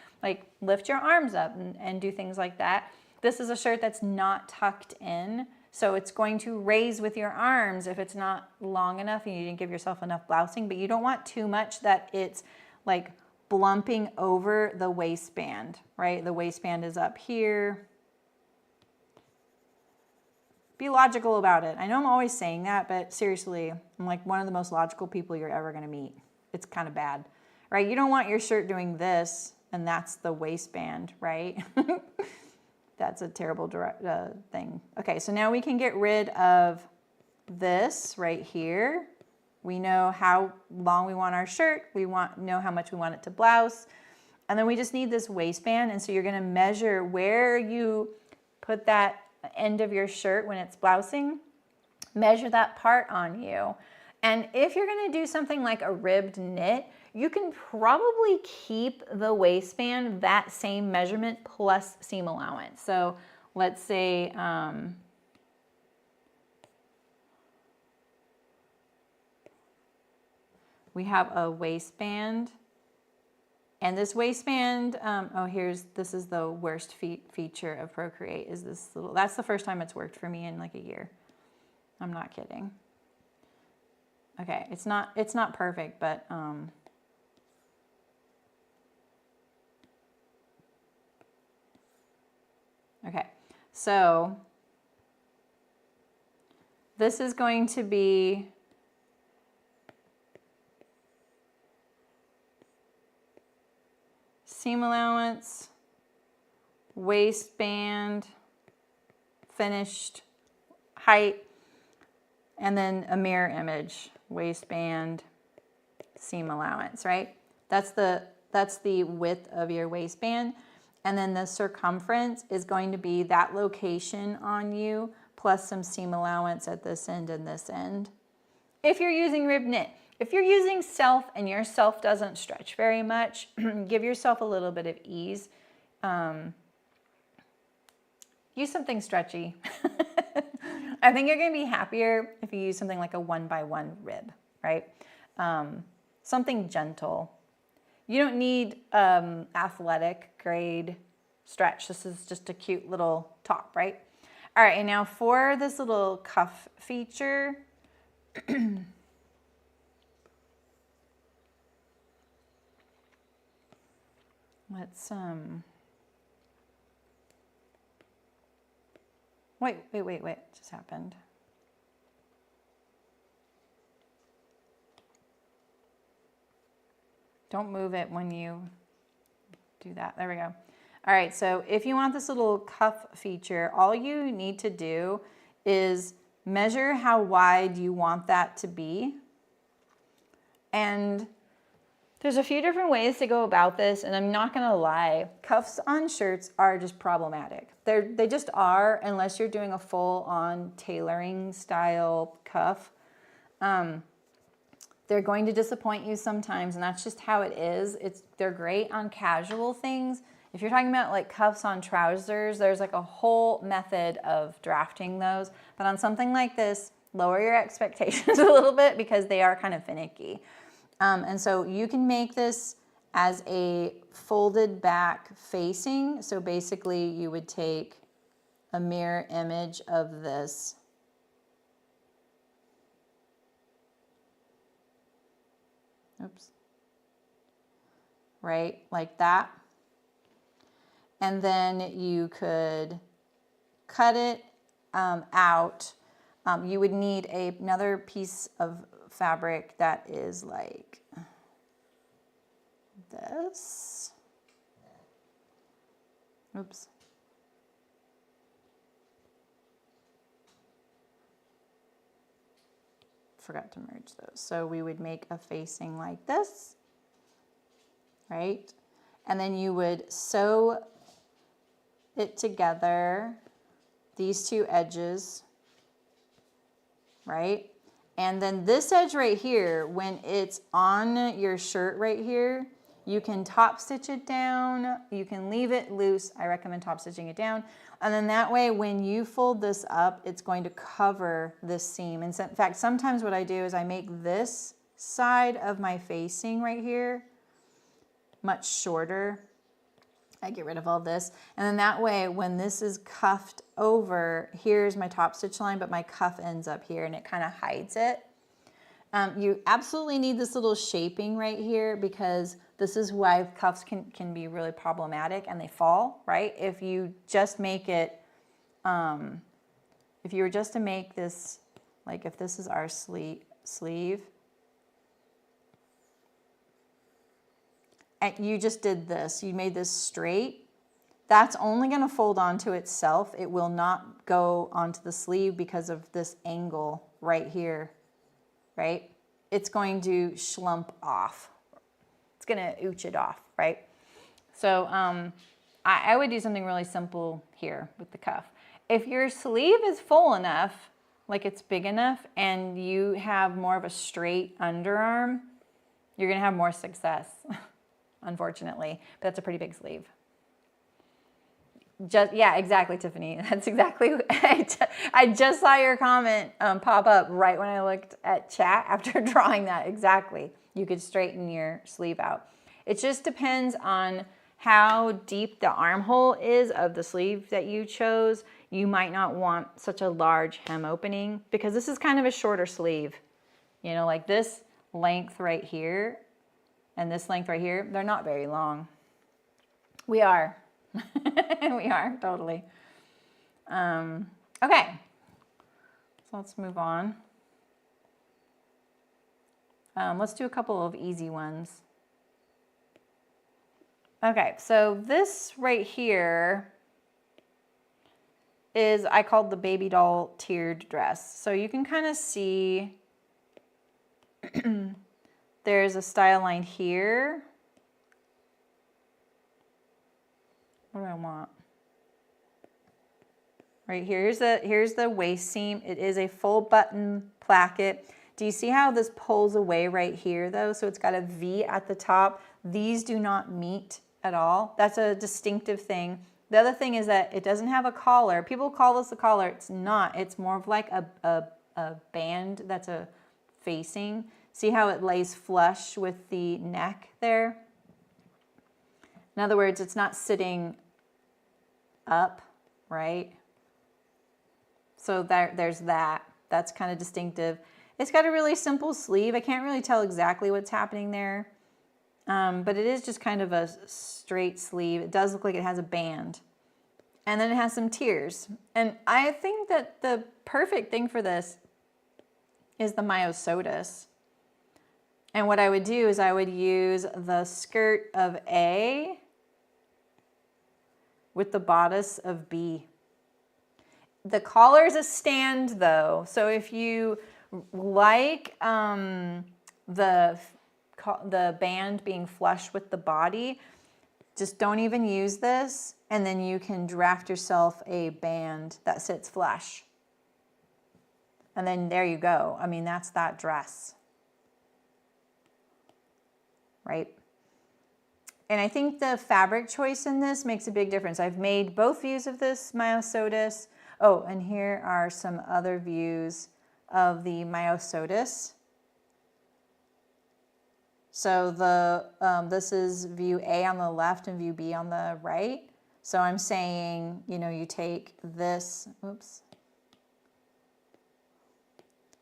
lift your arms up and do things like that. This is a shirt that's not tucked in, so it's going to raise with your arms if it's not long enough and you didn't give yourself enough blousing, but you don't want too much that it's like blumping over the waistband, right? The waistband is up here. Be logical about it. I know I'm always saying that, but seriously, I'm like one of the most logical people you're ever gonna meet. It's kind of bad, right? You don't want your shirt doing this and that's the waistband, right? That's a terrible thing. Okay, so now we can get rid of this right here. We know how long we want our shirt. We know how much we want it to blouse. And then we just need this waistband. And so you're gonna measure where you put that end of your shirt when it's blousing, measure that part on you. And if you're gonna do something like a ribbed knit, you can probably keep the waistband that same measurement plus seam allowance. So let's say, we have a waistband. And this waistband, this is the worst feature of Procreate, is this little, that's the first time it's worked for me in like a year. I'm not kidding. Okay, it's not perfect, but okay, so this is going to be seam allowance, waistband, finished height, and then a mirror image, waistband, seam allowance, right? That's the width of your waistband. And then the circumference is going to be that location on you plus some seam allowance at this end and this end. If you're using rib knit. If you're using self and your self doesn't stretch very much, give yourself a little bit of ease. Use something stretchy. I think you're gonna be happier if you use something like a 1x1 rib, right? Something gentle. You don't need athletic grade stretch. This is just a cute little top, right? All right, and now for this little cuff feature, Let's, wait, what just happened? Don't move it when you do that. There we go. All right, so if you want this little cuff feature, all you need to do is measure how wide you want that to be. And there's a few different ways to go about this, and I'm not gonna lie, cuffs on shirts are just problematic. They just are, unless you're doing a full-on tailoring style cuff. They're going to disappoint you sometimes, and that's just how it is. They're great on casual things. If you're talking about like cuffs on trousers, there's like a whole method of drafting those. But on something like this, lower your expectations a little bit because they are kind of finicky. And so you can make this as a folded back facing. So basically you would take a mirror image of this. Oops. Right, like that. And then you could cut it out. You would need another piece of fabric that is like this. Oops. Forgot to merge those. So we would make a facing like this, right? And then you would sew it together, these two edges, right? And then this edge right here, when it's on your shirt right here, you can top stitch it down, you can leave it loose. I recommend top stitching it down. And then that way, when you fold this up, it's going to cover this seam. And so, in fact, sometimes what I do is I make this side of my facing right here much shorter. I get rid of all this. And then that way, when this is cuffed over, here's my top stitch line, but my cuff ends up here and it kind of hides it. You absolutely need this little shaping right here because this is why cuffs can be really problematic and they fall, right? If you just make it, if you were just to make this, like if this is our sleeve, and you just did this, you made this straight, that's only gonna fold onto itself. It will not go onto the sleeve because of this angle right here, right? It's going to schlump off. It's gonna ooch it off, right? So I would do something really simple here with the cuff. If your sleeve is full enough, like it's big enough, and you have more of a straight underarm, you're gonna have more success, unfortunately. But that's a pretty big sleeve. Yeah, exactly, Tiffany. That's exactly, I just saw your comment pop up right when I looked at chat after drawing that. Exactly. You could straighten your sleeve out. It just depends on how deep the armhole is of the sleeve that you chose. You might not want such a large hem opening because this is kind of a shorter sleeve. You know, like this length right here and this length right here, they're not very long. We are. We are, totally. Okay, so let's move on. Let's do a couple of easy ones. Okay, so this right here is, I called the baby doll tiered dress. So you can kind of see there's a style line here. What do I want? Right here, here's the waist seam. It is a full button placket. Do you see how this pulls away right here though? So it's got a V at the top. These do not meet at all. That's a distinctive thing. The other thing is that it doesn't have a collar. People call this a collar. It's not. It's more of like a band that's a facing. See how it lays flush with the neck there? In other words, it's not sitting up, right? So there's that. That's kind of distinctive. It's got a really simple sleeve. I can't really tell exactly what's happening there, but it is just kind of a straight sleeve. It does look like it has a band. And then it has some tiers. And I think that the perfect thing for this is the myosotis. And what I would do is I would use the skirt of A with the bodice of B. The collar is a stand though. So if you like the band being flush with the body, just don't even use this, and then you can draft yourself a band that sits flush. And then there you go. I mean, that's that dress. Right? And I think the fabric choice in this makes a big difference. I've made both views of this myosotis. Oh, and here are some other views of the myosotis. So this is view A on the left and view B on the right. So I'm saying, you know, you take this, oops.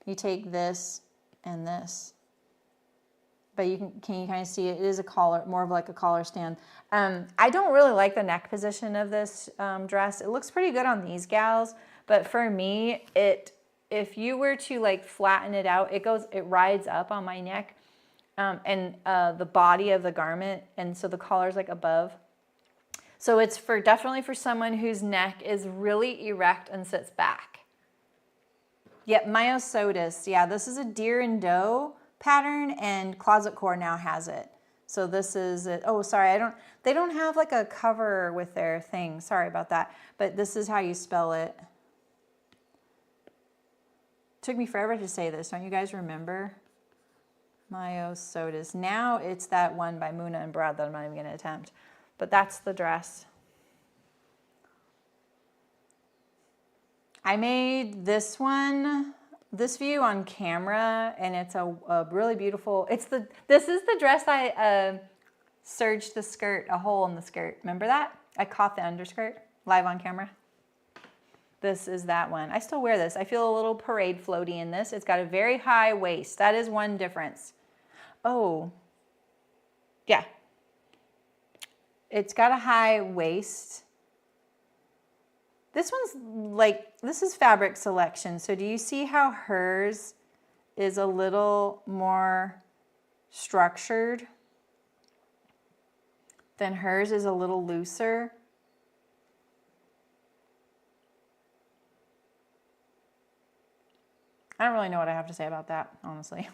You take this and this. But can you kind of see it is a collar, more of like a collar stand. I don't really like the neck position of this dress. It looks pretty good on these gals, but for me, if you were to like flatten it out, it rides up on my neck. And the body of the garment, and so the collar's like above. So it's definitely for someone whose neck is really erect and sits back. Yep, myosotis. Yeah, this is a deer and doe pattern, and Closet Core now has it. So this is it. Oh, sorry, they don't have like a cover with their thing. Sorry about that. But this is how you spell it. Took me forever to say this. Don't you guys remember? Myosotis. Now it's that one by Muna and Brad that I'm not even going to attempt. But that's the dress. I made this view on camera, and it's a really beautiful, this is the dress I serged the skirt, a hole in the skirt. Remember that? I caught the underskirt live on camera. This is that one. I still wear this. I feel a little parade floaty in this. It's got a very high waist. That is one difference. Oh, yeah. It's got a high waist. This one's like, this is fabric selection. So do you see how hers is a little more structured? Then hers is a little looser. I don't really know what I have to say about that, honestly.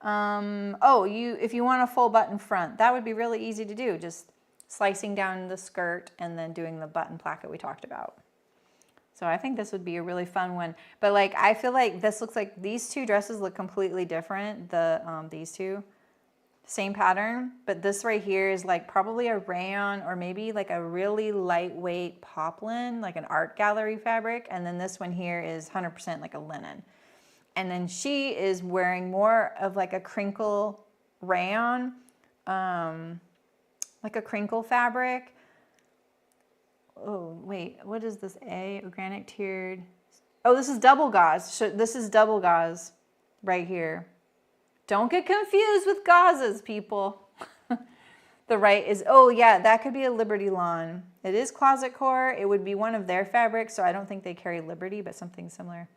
If you want a full button front, that would be really easy to do. Just slicing down the skirt and then doing the button placket we talked about. So I think this would be a really fun one. But like, I feel like this looks like these two dresses look completely different. These two, same pattern, but this right here is like probably a rayon or maybe like a really lightweight poplin, like an art gallery fabric. And then this one here is 100% like a linen. And then she is wearing more of like a crinkle rayon, like a crinkle fabric. Oh, wait, what is this? Organic tiered. Oh, this is double gauze. So this is double gauze right here. Don't get confused with gauzes, people. The right is, oh yeah, that could be a Liberty lawn. It is Closet Core. It would be one of their fabrics, so I don't think they carry Liberty, but something similar.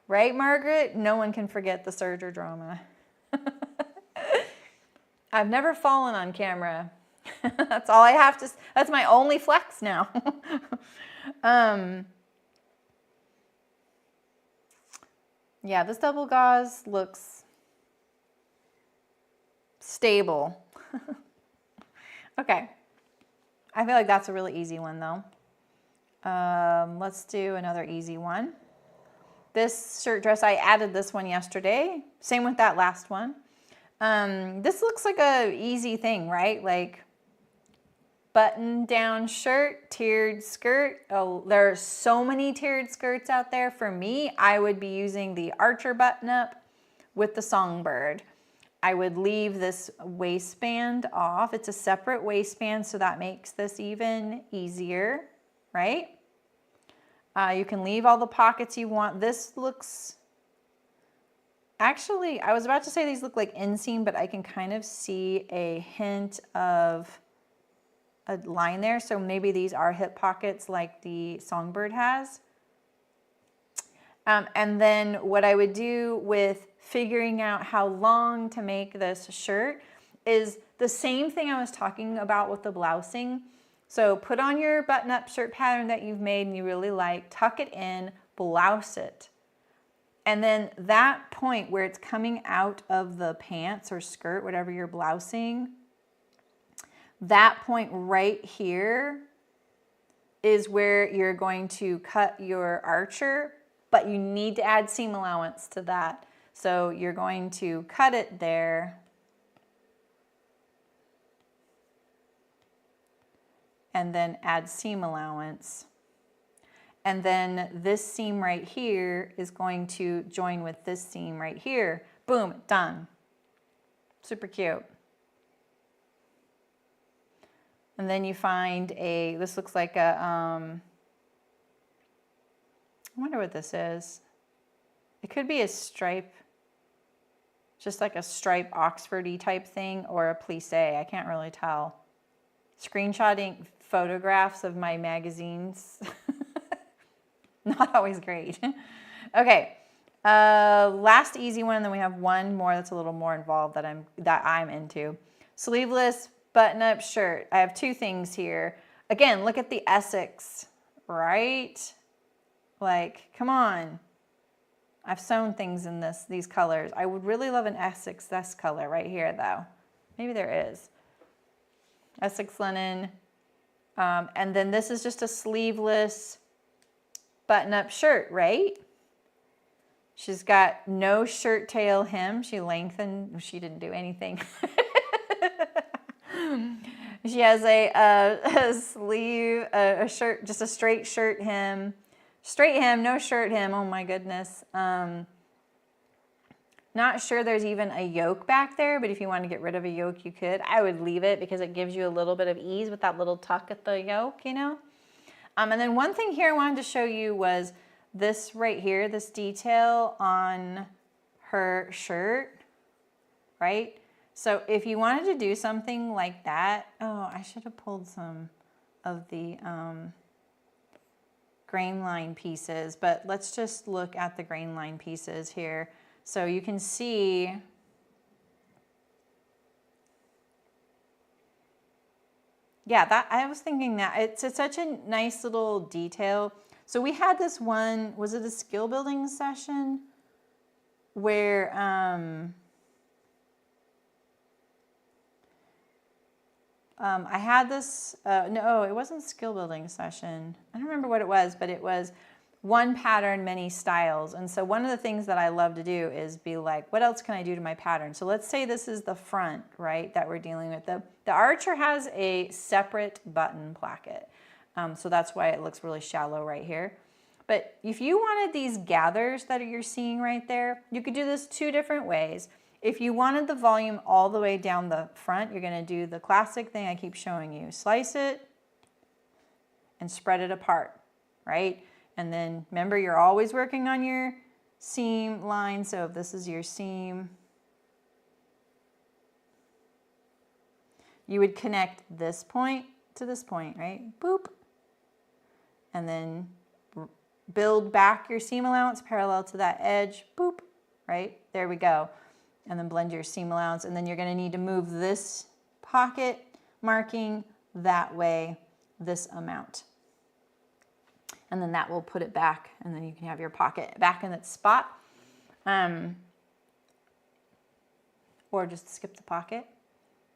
Right, Margaret? No one can forget the Serger drama. I've never fallen on camera. That's all I have to, that's my only flex now. Yeah, this double gauze looks stable. Okay. I feel like that's a really easy one though. Let's do another easy one. This shirt dress, I added this one yesterday. Same with that last one. This looks like a easy thing, right? Like button down shirt, tiered skirt. Oh, there are so many tiered skirts out there. For me, I would be using the Archer button up with the Songbird. I would leave this waistband off. It's a separate waistband, so that makes this even easier, right? You can leave all the pockets you want. This looks, Actually, I was about to say these look like inseam, but I can kind of see a hint of a line there. So maybe these are hip pockets like the Songbird has. And then what I would do with figuring out how long to make this shirt is the same thing I was talking about with the blousing. So put on your button-up shirt pattern that you've made and you really like, tuck it in, blouse it. And then that point where it's coming out of the pants or skirt, whatever you're blousing, that point right here is where you're going to cut your archer, but you need to add seam allowance to that. So you're going to cut it there. And then add seam allowance. And then this seam right here is going to join with this seam right here. Boom, done. Super cute. And then you find a, this looks like a, I wonder what this is. It could be a stripe, just like a stripe Oxford-y type thing, or a plissé, I can't really tell. Screenshotting photographs of my magazines. Not always great. Okay, last easy one, and then we have one more that's a little more involved that I'm into. Sleeveless button-up shirt. I have two things here. Again, look at the Essex, right? Like, come on. I've sewn things in these colors. I would really love an Essex this color right here, though. Maybe there is. Essex linen. And then this is just a sleeveless button-up shirt, right? She's got no shirt tail hem. She lengthened. She didn't do anything. She has a sleeve, a shirt, just a straight shirt hem. Straight hem, no shirt hem. Oh my goodness. Not sure there's even a yoke back there, but if you want to get rid of a yoke, you could. I would leave it because it gives you a little bit of ease with that little tuck at the yoke, you know? And then one thing here I wanted to show you was this right here, this detail on her shirt, right? So if you wanted to do something like that, oh, I should have pulled some of the grain line pieces, but let's just look at the grain line pieces here. So you can see yeah, that I was thinking that it's such a nice little detail. So we had this one, was it a skill building session where I had this, no, it wasn't a skill building session. I don't remember what it was, but it was one pattern, many styles. And so one of the things that I love to do is be like, what else can I do to my pattern? So let's say this is the front, right, that we're dealing with. The Archer has a separate button placket. So that's why it looks really shallow right here. But if you wanted these gathers that you're seeing right there, you could do this two different ways. If you wanted the volume all the way down the front, you're going to do the classic thing I keep showing you. Slice it and spread it apart, right? And then remember, you're always working on your seam line. So if this is your seam, you would connect this point to this point, right? Boop. And then build back your seam allowance parallel to that edge. Boop, right? There we go. And then blend your seam allowance. And then you're going to need to move this pocket marking that way, this amount. And then that will put it back, and then you can have your pocket back in its spot. Or just skip the pocket.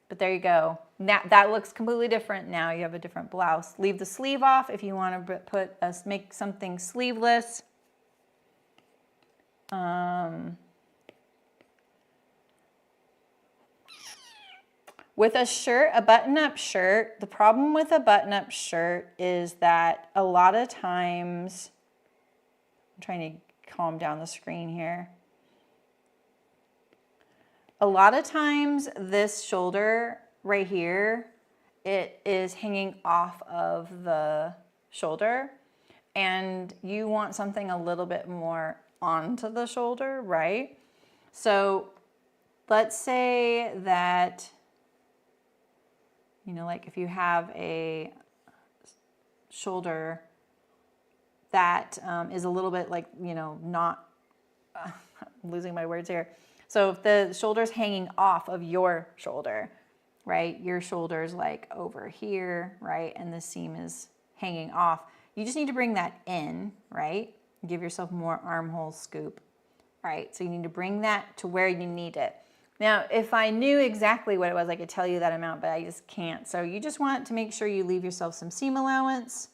But there you go. That looks completely different now. You have a different blouse. Leave the sleeve off if you want to make something sleeveless. With a shirt, a button-up shirt, the problem with a button-up shirt is that a lot of times, I'm trying to calm down the screen here. A lot of times this shoulder right here, it is hanging off of the shoulder, and you want something a little bit more onto the shoulder, right? So let's say that, you know, like if you have a shoulder that is a little bit like, you know, not, I'm losing my words here. So if the shoulder's hanging off of your shoulder, right? Your shoulder's like over here, right? And the seam is hanging off. You just need to bring that in, right? Give yourself more armhole scoop, right? So you need to bring that to where you need it. Now, if I knew exactly what it was, I could tell you that amount, but I just can't. So you just want to make sure you leave yourself some seam allowance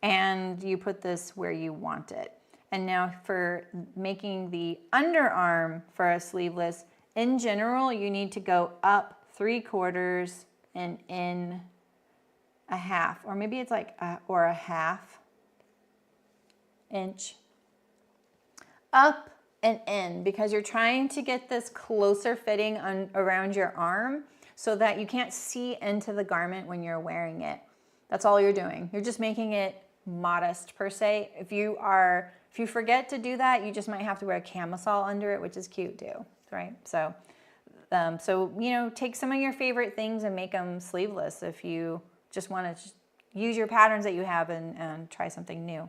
and you put this where you want it. And now for making the underarm for a sleeveless, in general, you need to go up 3/4 and in a half, or maybe it's like a 1/2 inch up and in, because you're trying to get this closer fitting around your arm so that you can't see into the garment when you're wearing it. That's all you're doing. You're just making it modest per se. If you forget to do that, you just might have to wear a camisole under it, which is cute too, right? So you know, take some of your favorite things and make them sleeveless if you just want to use your patterns that you have and try something new.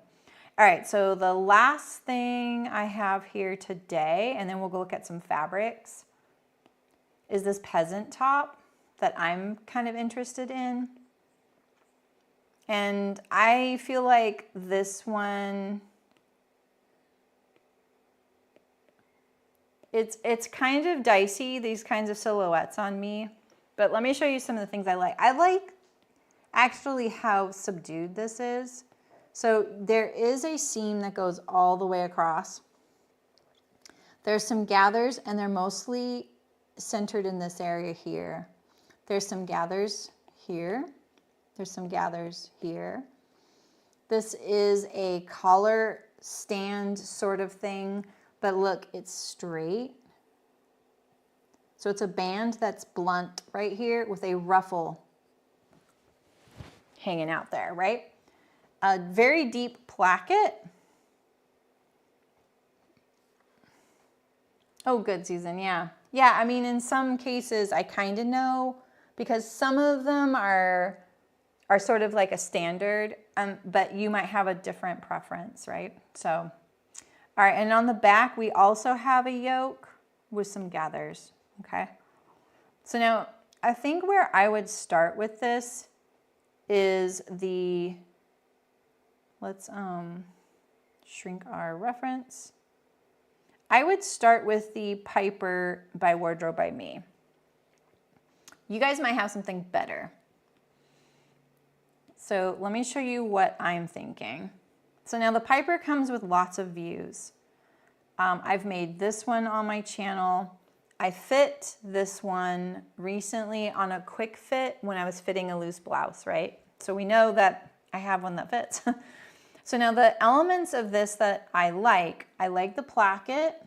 All right, so the last thing I have here today, and then we'll go look at some fabrics, is this peasant top that I'm kind of interested in. And I feel like this one, it's kind of dicey, these kinds of silhouettes on me, but let me show you some of the things I like. I like actually how subdued this is. So there is a seam that goes all the way across. There's some gathers, and they're mostly centered in this area here. There's some gathers here. There's some gathers here. This is a collar stand sort of thing, but look, it's straight. So it's a band that's blunt right here with a ruffle hanging out there, right? A very deep placket. Oh, good, Susan, yeah. Yeah, I mean, in some cases, I kind of know, because some of them are sort of like a standard, but you might have a different preference, right? So, all right, and on the back, we also have a yoke with some gathers, okay? So now, I think where I would start with this is the, let's shrink our reference. I would start with the Piper by Wardrobe by Me. You guys might have something better. So let me show you what I'm thinking. So now the Piper comes with lots of views. I've made this one on my channel. I fit this one recently on a quick fit when I was fitting a loose blouse, right? So we know that I have one that fits. So now the elements of this that I like the placket.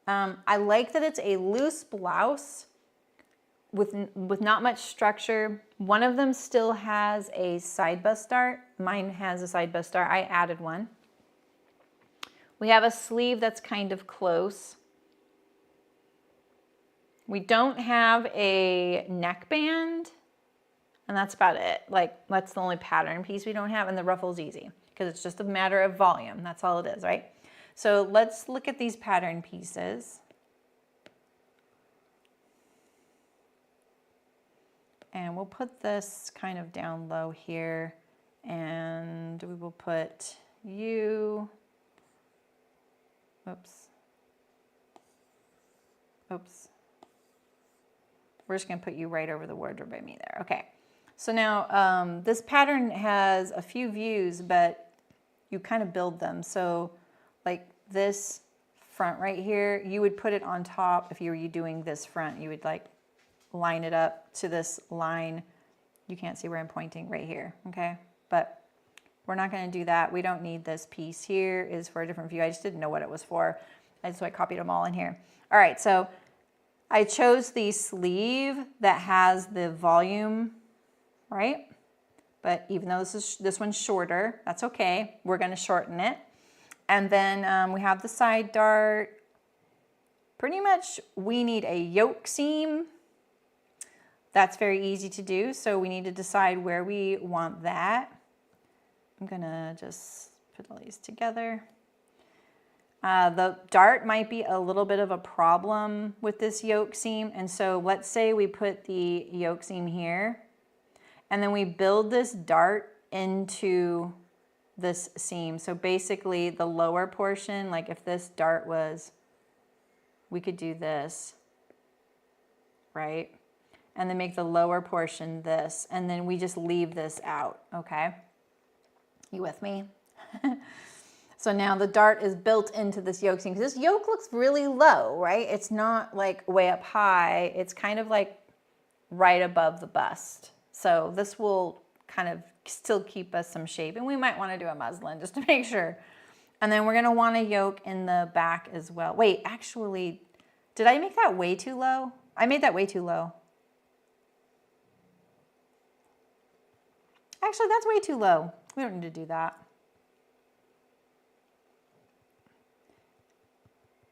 I like that it's a loose blouse with not much structure. One of them still has a side bust dart. Mine has a side bust dart. I added one. We have a sleeve that's kind of close. We don't have a neckband, and that's about it. Like, that's the only pattern piece we don't have, and the ruffle's easy because it's just a matter of volume. That's all it is, right? So let's look at these pattern pieces. And we'll put this kind of down low here, and we will put you, oops. We're just gonna put you right over the Wardrobe by Me there. Okay, so now this pattern has a few views, but you kind of build them. So like this front right here, you would put it on top. If you were doing this front, you would like line it up to this line. You can't see where I'm pointing right here, okay? But we're not gonna do that. We don't need this piece here, is for a different view. I just didn't know what it was for. So I copied them all in here. All right, so I chose the sleeve that has the volume, right? But even though this one's shorter, that's okay. We're gonna shorten it. And then we have the side dart. pretty much we need a yoke seam. That's very easy to do, so we need to decide where we want that. I'm gonna just put all these together. The dart might be a little bit of a problem with this yoke seam, and so let's say we put the yoke seam here, and then we build this dart into this seam. So basically the lower portion, like if this dart was, we could do this, right? And then make the lower portion this, and then we just leave this out, okay? You with me? So now the dart is built into this yoke seam, because this yoke looks really low, right? It's not like way up high, it's kind of like right above the bust. So this will kind of still keep us some shape, and we might want to do a muslin just to make sure. And then we're going to want a yoke in the back as well. Wait, actually, did I make that way too low? I made that way too low. Actually, that's way too low. We don't need to do that.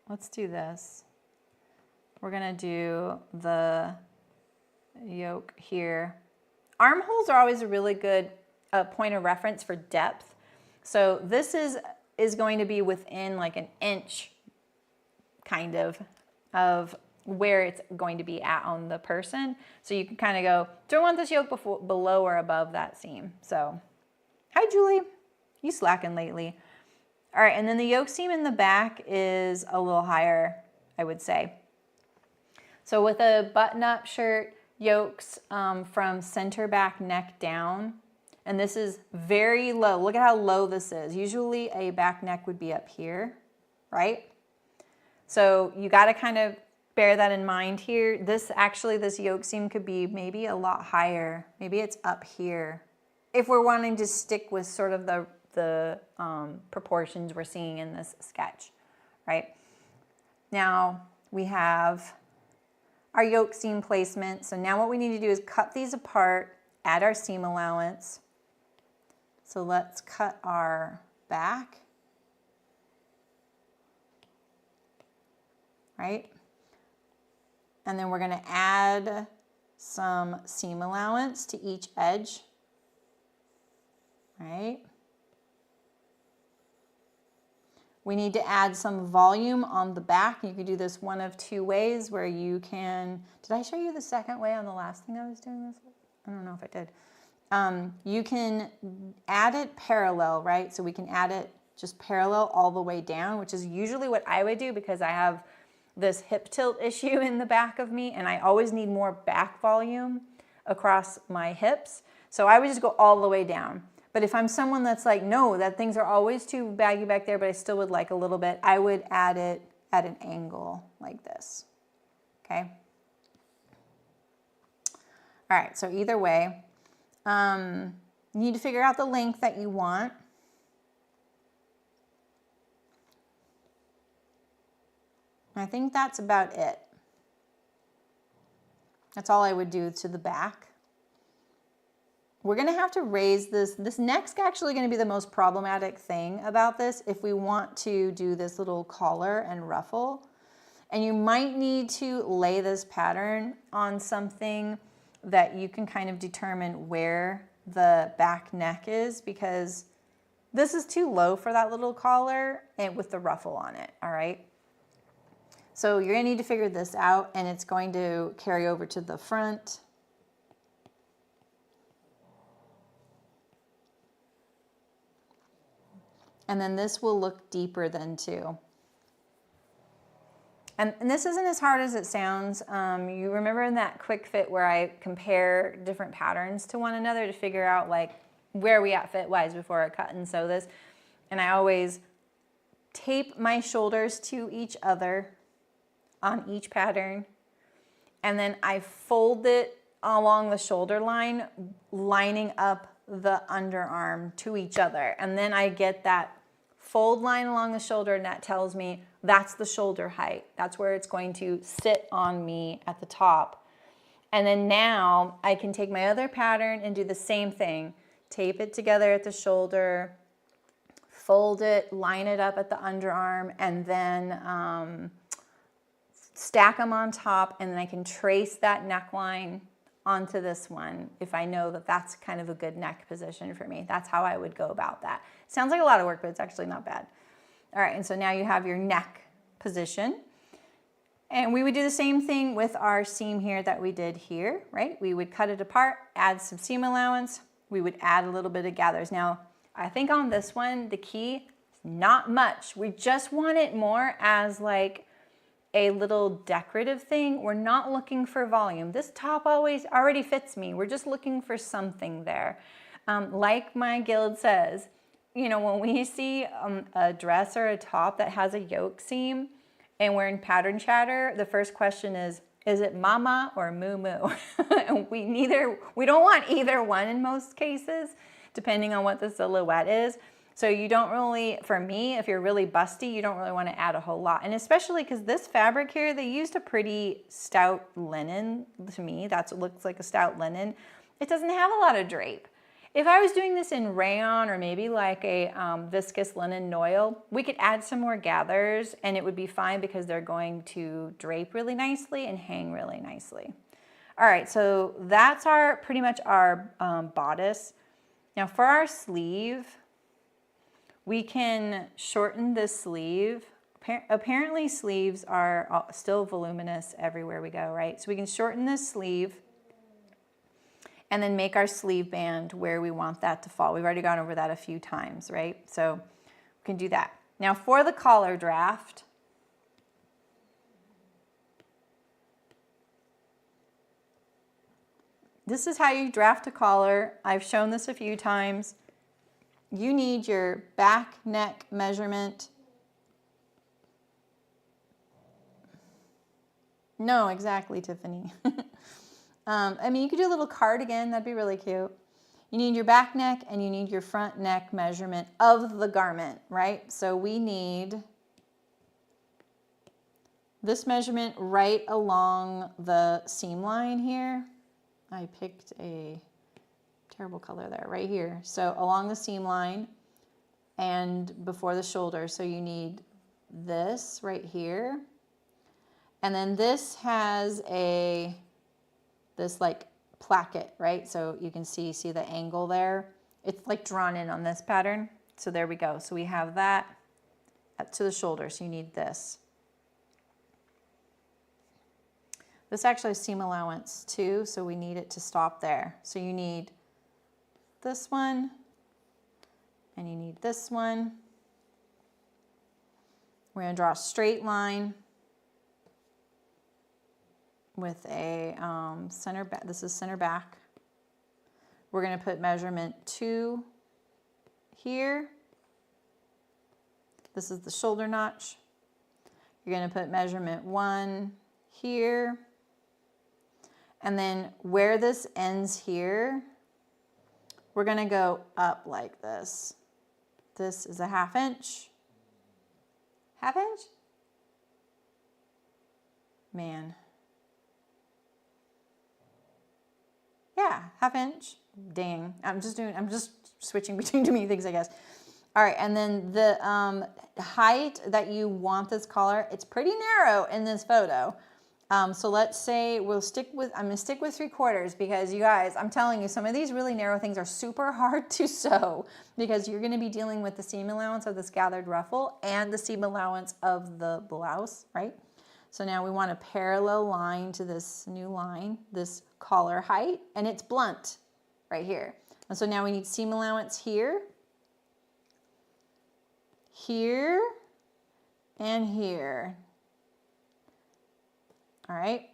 Let's do this. We're going to do the yoke here. Armholes are always a really good point of reference for depth. So this is going to be within like an inch kind of where it's going to be at on the person. So you can kind of go, do I want this yoke below or above that seam? So, hi Julie, you slacking lately. All right, and then the yoke seam in the back is a little higher, I would say. So with a button-up shirt, yokes from center back neck down, and this is very low. Look at how low this is. Usually a back neck would be up here, right? So you got to kind of bear that in mind here. This yoke seam could be maybe a lot higher. Maybe it's up here. If we're wanting to stick with sort of the proportions we're seeing in this sketch, right? Now we have our yoke seam placement. So now what we need to do is cut these apart, add our seam allowance. So let's cut our back, right? And then we're going to add some seam allowance to each edge, right? We need to add some volume on the back. You can do this one of two ways where you can, did I show you the second way on the last thing I was doing this with? I don't know if I did. You can add it parallel, right? So we can add it just parallel all the way down, which is usually what I would do because I have this hip tilt issue in the back of me and I always need more back volume across my hips. So I would just go all the way down. But if I'm someone that's like, no, that things are always too baggy back there, but I still would like a little bit, I would add it at an angle like this, okay? All right, so either way, you need to figure out the length that you want. I think that's about it. That's all I would do to the back. We're going to have to raise this. This neck's actually going to be the most problematic thing about this if we want to do this little collar and ruffle. And you might need to lay this pattern on something that you can kind of determine where the back neck is, because this is too low for that little collar and with the ruffle on it, all right? So you're going to need to figure this out, and it's going to carry over to the front. And then this will look deeper then too. And this isn't as hard as it sounds. You remember in that quick fit where I compare different patterns to one another to figure out like where we at fit wise before I cut and sew this. And I always tape my shoulders to each other on each pattern. And then I fold it along the shoulder line, lining up the underarm to each other. And then I get that fold line along the shoulder, and that tells me that's the shoulder height. That's where it's going to sit on me at the top. And then now I can take my other pattern and do the same thing. Tape it together at the shoulder, fold it, line it up at the underarm, and then stack them on top, and then I can trace that neckline onto this one if I know that that's kind of a good neck position for me. That's how I would go about that. Sounds like a lot of work, but it's actually not bad. All right, and so now you have your neck position. And we would do the same thing with our seam here that we did here, right? We would cut it apart, add some seam allowance. We would add a little bit of gathers. Now, I think on this one, the key is not much. We just want it more as like a little decorative thing. We're not looking for volume. This top already fits me. We're just looking for something there. Like my guild says, you know, when we see a dress or a top that has a yoke seam and we're in pattern chatter, the first question is it mama or moo moo? And we don't want either one in most cases, depending on what the silhouette is. So you don't really, for me, if you're really busty, you don't really want to add a whole lot. And especially because this fabric here, they used a pretty stout linen. To me, that's what looks like a stout linen. It doesn't have a lot of drape. If I was doing this in rayon or maybe like a viscous linen noil, we could add some more gathers and it would be fine because they're going to drape really nicely and hang really nicely. All right, so that's pretty much our bodice. Now for our sleeve, we can shorten this sleeve. Apparently sleeves are still voluminous everywhere we go, right? So we can shorten this sleeve and then make our sleeve band where we want that to fall. We've already gone over that a few times, right? So we can do that. Now for the collar draft, this is how you draft a collar. I've shown this a few times. You need your back neck measurement. No, exactly, Tiffany. I mean, you could do a little cardigan. That'd be really cute. You need your back neck and you need your front neck measurement of the garment, right? So we need this measurement right along the seam line here. I picked a terrible color there, right here. So along the seam line and before the shoulder. So you need this right here. And then this has this like placket, right? So you can see the angle there. It's like drawn in on this pattern. So there we go. So we have that up to the shoulder. So you need this. This actually has seam allowance too. So we need it to stop there. So you need this one, and you need this one. We're going to draw a straight line with a center back. This is center back. We're going to put measurement 2 here. This is the shoulder notch. You're going to put measurement 1 here. And then where this ends here, we're going to go up like this. This is a 1/2 inch. 1/2 inch? Man. Yeah, 1/2 inch. Dang. I'm just switching between too many things, I guess. All right, and then the height that you want this collar, it's pretty narrow in this photo. So let's say I'm gonna stick with 3/4 because you guys, I'm telling you, some of these really narrow things are super hard to sew because you're gonna be dealing with the seam allowance of this gathered ruffle and the seam allowance of the blouse, right? So now we want a parallel line to this new line, this collar height, and it's blunt right here. And so now we need seam allowance here, here, and here. All right.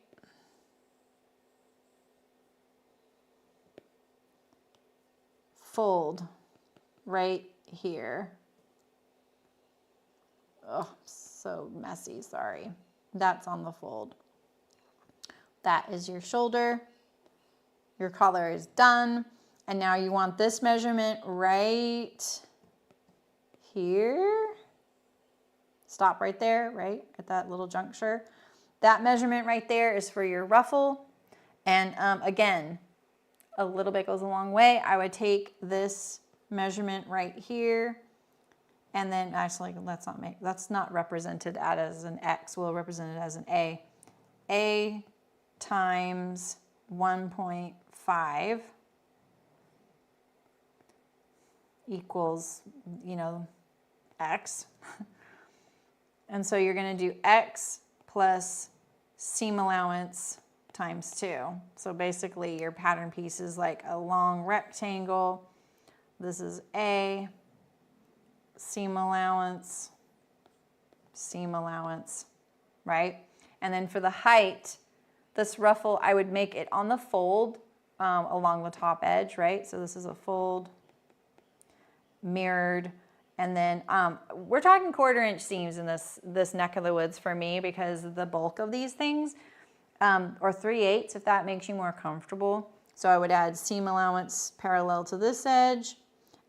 Fold right here. Oh, so messy, sorry. That's on the fold. That is your shoulder. Your collar is done. And now you want this measurement right here. Stop right there, right? At that little juncture. That measurement right there is for your ruffle. And again, a little bit goes a long way. I would take this measurement right here. And then actually, that's not represented as an X. We'll represent it as an A. A times 1.5 equals, you know, X. And so you're going to do X plus seam allowance times 2. So basically your pattern piece is like a long rectangle. This is A, seam allowance, right? And then for the height, this ruffle, I would make it on the fold along the top edge, right? So this is a fold, mirrored, and then we're talking 1/4 inch seams in this neck of the woods for me because the bulk of these things, or 3/8 if that makes you more comfortable. So I would add seam allowance parallel to this edge,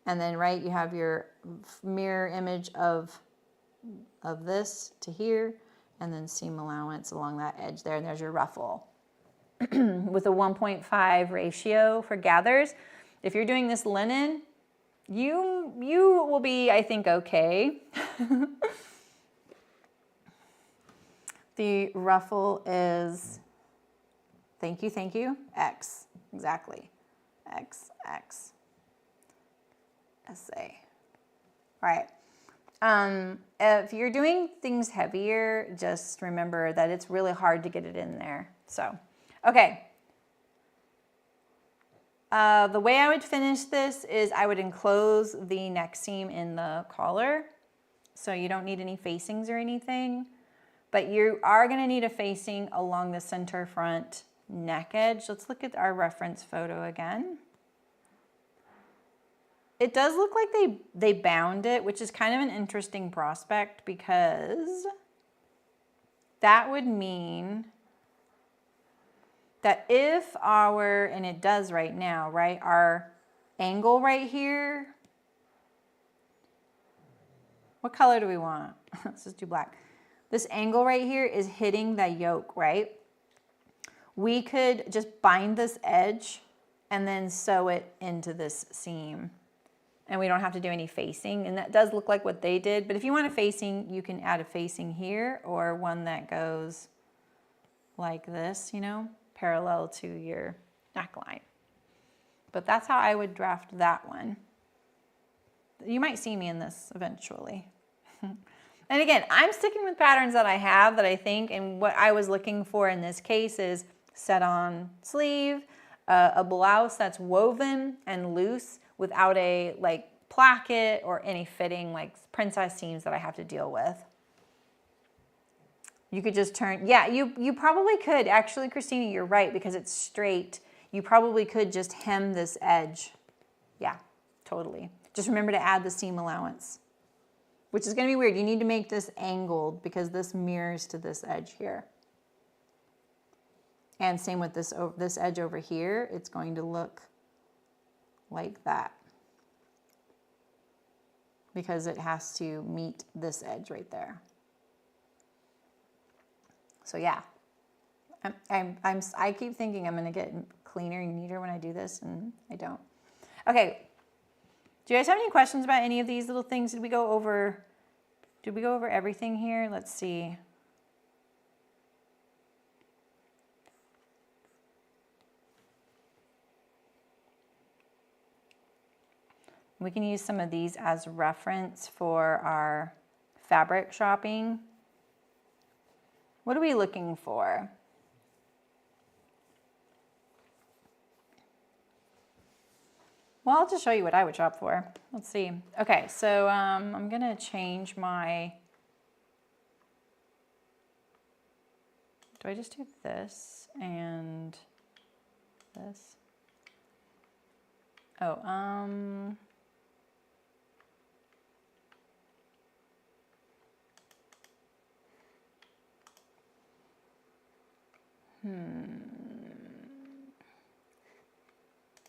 and then right you have your mirror image of this to here, and then seam allowance along that edge there, and there's your ruffle. With a 1.5 ratio for gathers. If you're doing this linen, you will be, I think, okay. The ruffle is, thank you, X, exactly. X, SA. All right. If you're doing things heavier, just remember that it's really hard to get it in there. So, okay. The way I would finish this is I would enclose the neck seam in the collar. So you don't need any facings or anything, but you are going to need a facing along the center front neck edge. Let's look at our reference photo again. It does look like they bound it, which is kind of an interesting prospect because that would mean that if our, and it does right now, right, our angle right here, what color do we want? Let's just do black. This angle right here is hitting the yoke, right? We could just bind this edge and then sew it into this seam. And we don't have to do any facing, and that does look like what they did, but if you want a facing, you can add a facing here or one that goes like this, you know, parallel to your neckline. But that's how I would draft that one. You might see me in this eventually. And again, I'm sticking with patterns that I have that I think, and what I was looking for in this case is set on sleeve, a blouse that's woven and loose without a like placket or any fitting like princess seams that I have to deal with. You could just turn, yeah, you probably could. Actually, Christina, you're right, because it's straight. You probably could just hem this edge. Yeah, totally. Just remember to add the seam allowance, which is going to be weird. You need to make this angled because this mirrors to this edge here. And same with this edge over here. It's going to look like that because it has to meet this edge right there. So yeah, I keep thinking I'm gonna get cleaner and neater when I do this, and I don't. Okay, do you guys have any questions about any of these little things? Did we go over everything here? Let's see. We can use some of these as reference for our fabric shopping. What are we looking for? Well, I'll just show you what I would shop for. Let's see. Okay, so I'm gonna change my, do I just do this and this? Oh,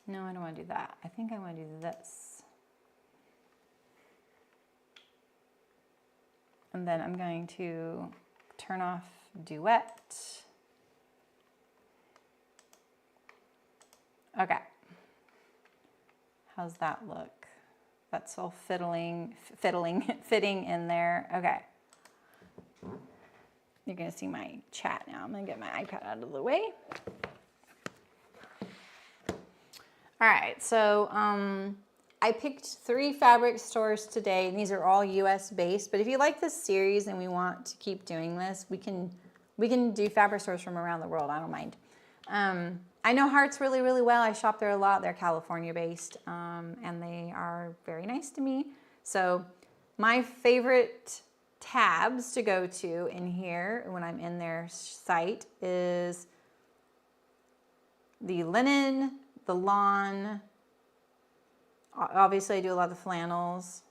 no, I don't want to do that. I think I want to do this. And then I'm going to turn off Duet. Okay. How's that look? That's all fitting in there. Okay. You're gonna see my chat now. I'm gonna get my iPad out of the way. All right, so I picked 3 fabric stores today, and these are all US based, but if you like this series and we want to keep doing this, we can do fabric stores from around the world, I don't mind. I know Hearts really, really well. I shop there a lot. They're California based, and they are very nice to me. So my favorite tabs to go to in here when I'm in their site is the linen, the lawn. Obviously, I do a lot of flannels.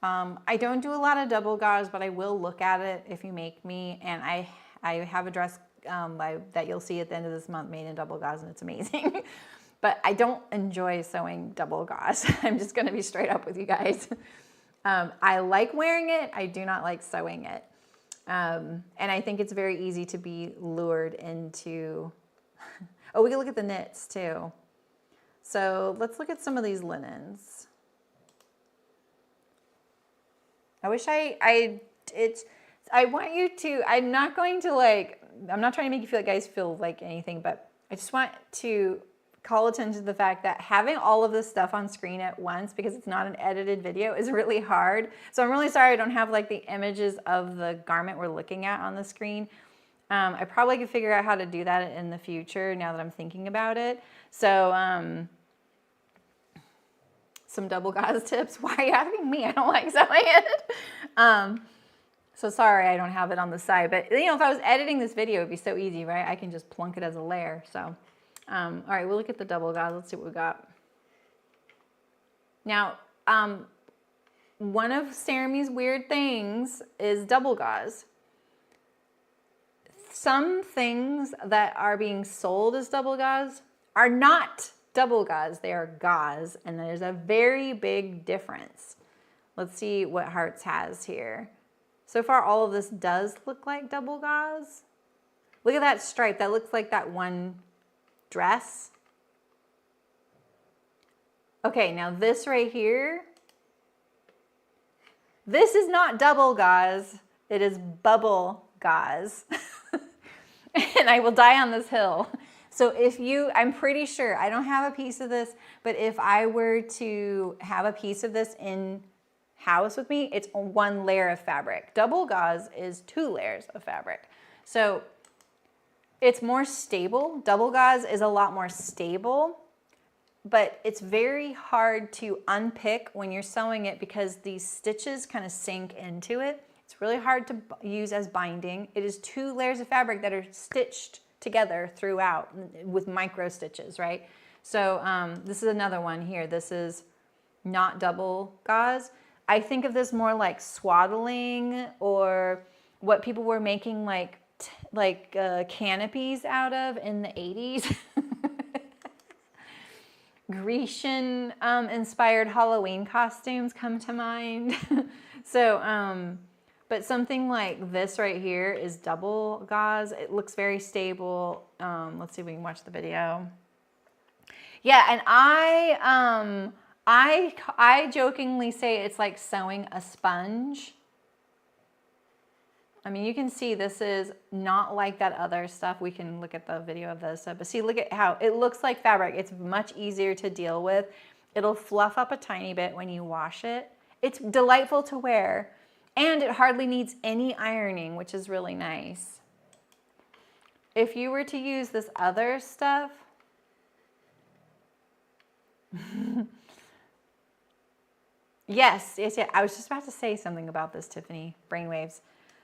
I don't do a lot of double gauze, but I will look at it if you make me. And I have a dress that you'll see at the end of this month made in double gauze, and it's amazing. But I don't enjoy sewing double gauze. I'm just going to be straight up with you guys. I like wearing it. I do not like sewing it. And I think it's very easy to be lured into... Oh, we can look at the knits too. So let's look at some of these linens. I wish I want you to, I'm not going to I'm not trying to make you guys feel like anything, but I just want to call attention to the fact that having all of this stuff on screen at once, because it's not an edited video, is really hard. So I'm really sorry I don't have the images of the garment we're looking at on the screen. I probably could figure out how to do that in the future now that I'm thinking about it. So some double gauze tips. Why are you asking me? I don't like sewing it. So sorry I don't have it on the side, but if I was editing this video, it'd be so easy, right? I can just plunk it as a layer. So, all right, we'll look at the double gauze. Let's see what we got. Now, one of Saremy's weird things is double gauze. Some things that are being sold as double gauze are not double gauze. They are gauze, and there's a very big difference. Let's see what Hearts has here. So far, all of this does look like double gauze. Look at that stripe. That looks like that one dress. Okay, now this right here, this is not double gauze. It is bubble gauze. And I will die on this hill. So I'm pretty sure, I don't have a piece of this, but if I were to have a piece of this in house with me, it's 1 layer of fabric. Double gauze is 2 layers of fabric. So it's more stable. Double gauze is a lot more stable, but it's very hard to unpick when you're sewing it because these stitches kind of sink into it. It's really hard to use as binding. It is 2 layers of fabric that are stitched together throughout with micro stitches, right? So this is another one here. This is not double gauze. I think of this more like swaddling, or what people were making canopies out of in the 80s. Grecian inspired Halloween costumes come to mind. So, but something like this right here is double gauze. It looks very stable. Let's see if we can watch the video. Yeah, and I jokingly say it's like sewing a sponge. I mean, you can see this is not like that other stuff. We can look at the video of this stuff, but see, look at how it looks like fabric. It's much easier to deal with. It'll fluff up a tiny bit when you wash it. It's delightful to wear, and it hardly needs any ironing, which is really nice. If you were to use this other stuff, yes, I was just about to say something about this, Tiffany, brainwaves.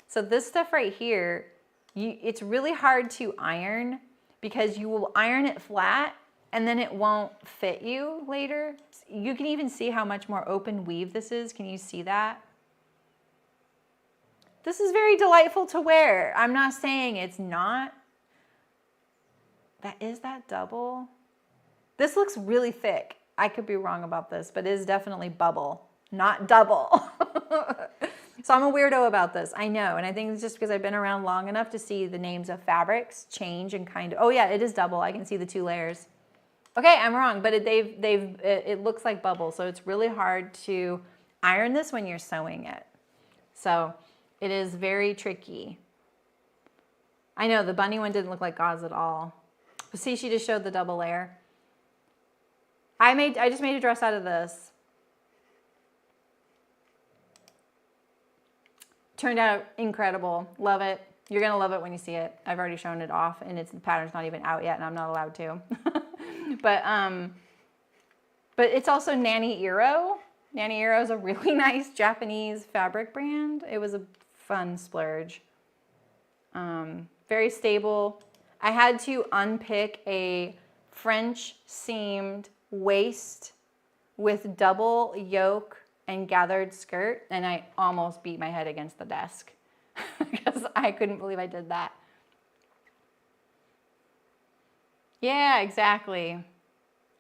So this stuff right here, it's really hard to iron because you will iron it flat and then it won't fit you later. You can even see how much more open weave this is. Can you see that? This is very delightful to wear. I'm not saying it's not. Is that double? This looks really thick. I could be wrong about this, but it is definitely bubble, not double. So I'm a weirdo about this, I know, and I think it's just because I've been around long enough to see the names of fabrics change and kind of, oh yeah, it is double. I can see the 2 layers. Okay, I'm wrong, but it looks like bubble, so it's really hard to iron this when you're sewing it. So it is very tricky. I know the bunny one didn't look like gauze at all. But see, she just showed the double layer. I just made a dress out of this. Turned out incredible. Love it. You're gonna love it when you see it. I've already shown it off, and the pattern's not even out yet, and I'm not allowed to. But it's also Nanny Iro. Nanny Iro is a really nice Japanese fabric brand. It was a fun splurge. Very stable. I had to unpick a French seamed waist with double yoke and gathered skirt, and I almost beat my head against the desk because I couldn't believe I did that. Yeah, exactly.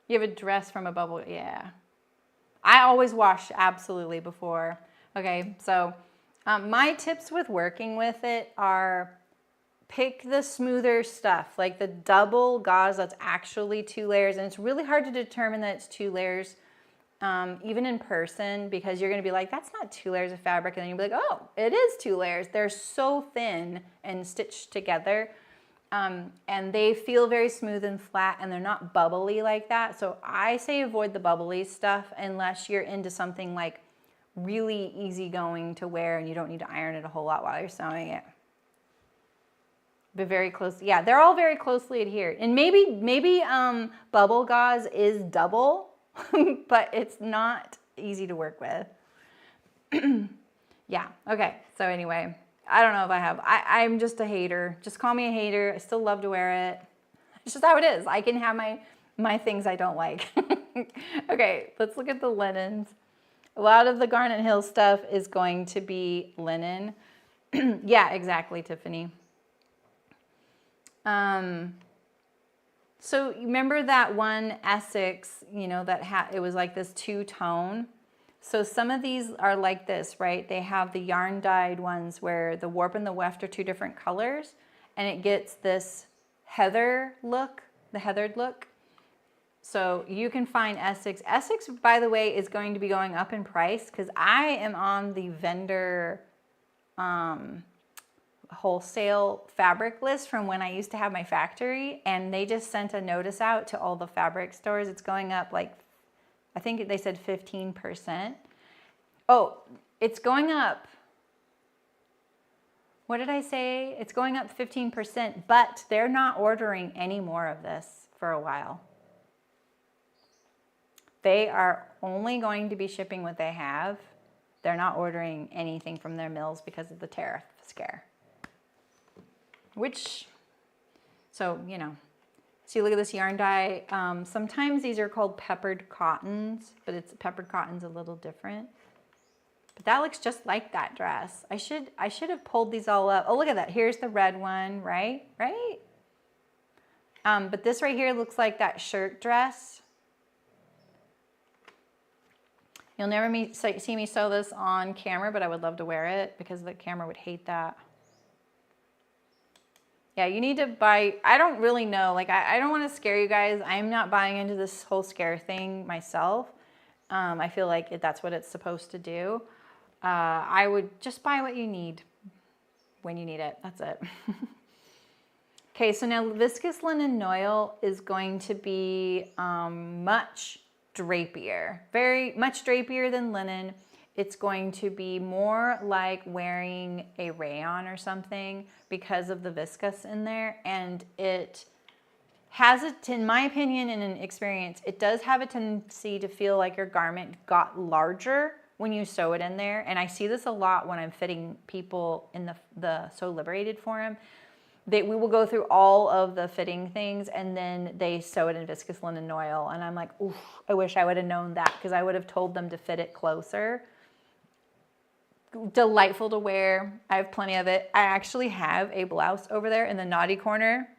You have a dress from a bubble, yeah. I always wash absolutely before. Okay, so my tips with working with it are pick the smoother stuff, like the double gauze that's actually 2 layers, and it's really hard to determine that it's 2 layers even in person, because you're gonna be like, that's not 2 layers of fabric, and then you'll be like, oh, it is 2 layers. They're so thin and stitched together. And they feel very smooth and flat, and they're not bubbly like that. So I say avoid the bubbly stuff unless you're into something like really easy going to wear and you don't need to iron it a whole lot while you're sewing it. But very close. Yeah, they're all very closely adhered. And maybe bubble gauze is double, but it's not easy to work with. Yeah, okay. So anyway, I don't know if I'm just a hater. Just call me a hater. I still love to wear it. It's just how it is. I can have my things I don't like. Okay, let's look at the linens. A lot of the Garnet Hill stuff is going to be linen. Yeah, exactly, Tiffany. So you remember that one Essex, you know, it was like this 2-tone. So some of these are like this, right? They have the yarn dyed ones where the warp and the weft are 2 different colors, and it gets this heather look, the heathered look. So you can find Essex. Essex, by the way, is going to be going up in price because I am on the vendor wholesale fabric list from when I used to have my factory, and they just sent a notice out to all the fabric stores. It's going up like, I think they said 15%. Oh, it's going up. What did I say? It's going up 15%, but they're not ordering any more of this for a while. They are only going to be shipping what they have. They're not ordering anything from their mills because of the tariff scare. So, you know. So you look at this yarn dye. Sometimes these are called peppered cottons, but peppered cotton's a little different. But that looks just like that dress. I should have pulled these all up. Oh, look at that. Here's the red one, right? Right? But this right here looks like that shirt dress. You'll never see me sew this on camera, but I would love to wear it because the camera would hate that. Yeah, you need to buy, I don't really know, like I don't want to scare you guys. I'm not buying into this whole scare thing myself. I feel like that's what it's supposed to do. I would just buy what you need when you need it. That's it. Okay, so now viscous linen noil is going to be much drapier, very much drapier than linen. It's going to be more like wearing a rayon or something because of the viscose in there. And it has it, in my opinion, in an experience, it does have a tendency to feel like your garment got larger when you sew it in there. And I see this a lot when I'm fitting people in the Sew Liberated forum. We will go through all of the fitting things and then they sew it in viscous linen oil. And I'm like, oof, I wish I would have known that because I would have told them to fit it closer. Delightful to wear. I have plenty of it. I actually have a blouse over there in the naughty corner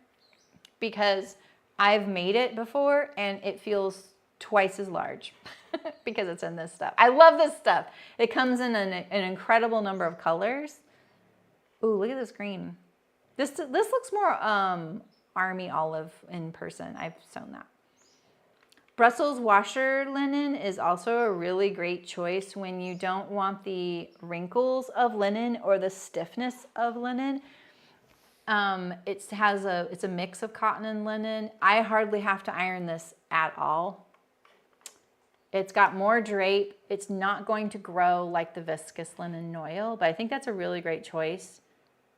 because I've made it before and it feels twice as large because it's in this stuff. I love this stuff. It comes in an incredible number of colors. Ooh, look at this green. This looks more army olive in person. I've sewn that. Brussels washer linen is also a really great choice when you don't want the wrinkles of linen or the stiffness of linen. It's a mix of cotton and linen. I hardly have to iron this at all. It's got more drape. It's not going to grow like the viscous linen noil, but I think that's a really great choice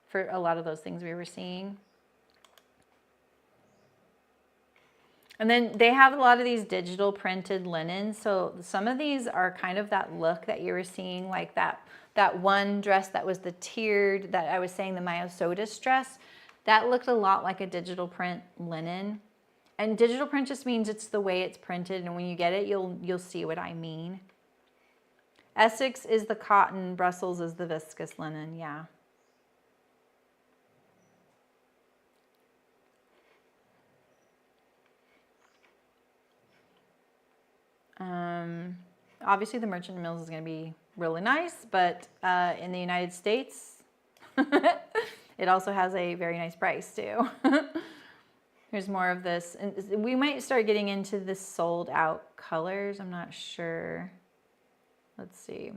for a lot of those things we were seeing. And then they have a lot of these digital printed linens. So some of these are kind of that look that you were seeing, like that one dress that was the tiered, that I was saying, the Myosotis dress. That looked a lot like a digital print linen. And digital print just means it's the way it's printed, and when you get it, you'll see what I mean. Essex is the cotton, Brussels is the viscous linen, yeah. Obviously the Merchant Mills is going to be really nice, but in the United States, it also has a very nice price too. Here's more of this. And we might start getting into the sold out colors. I'm not sure. Let's see.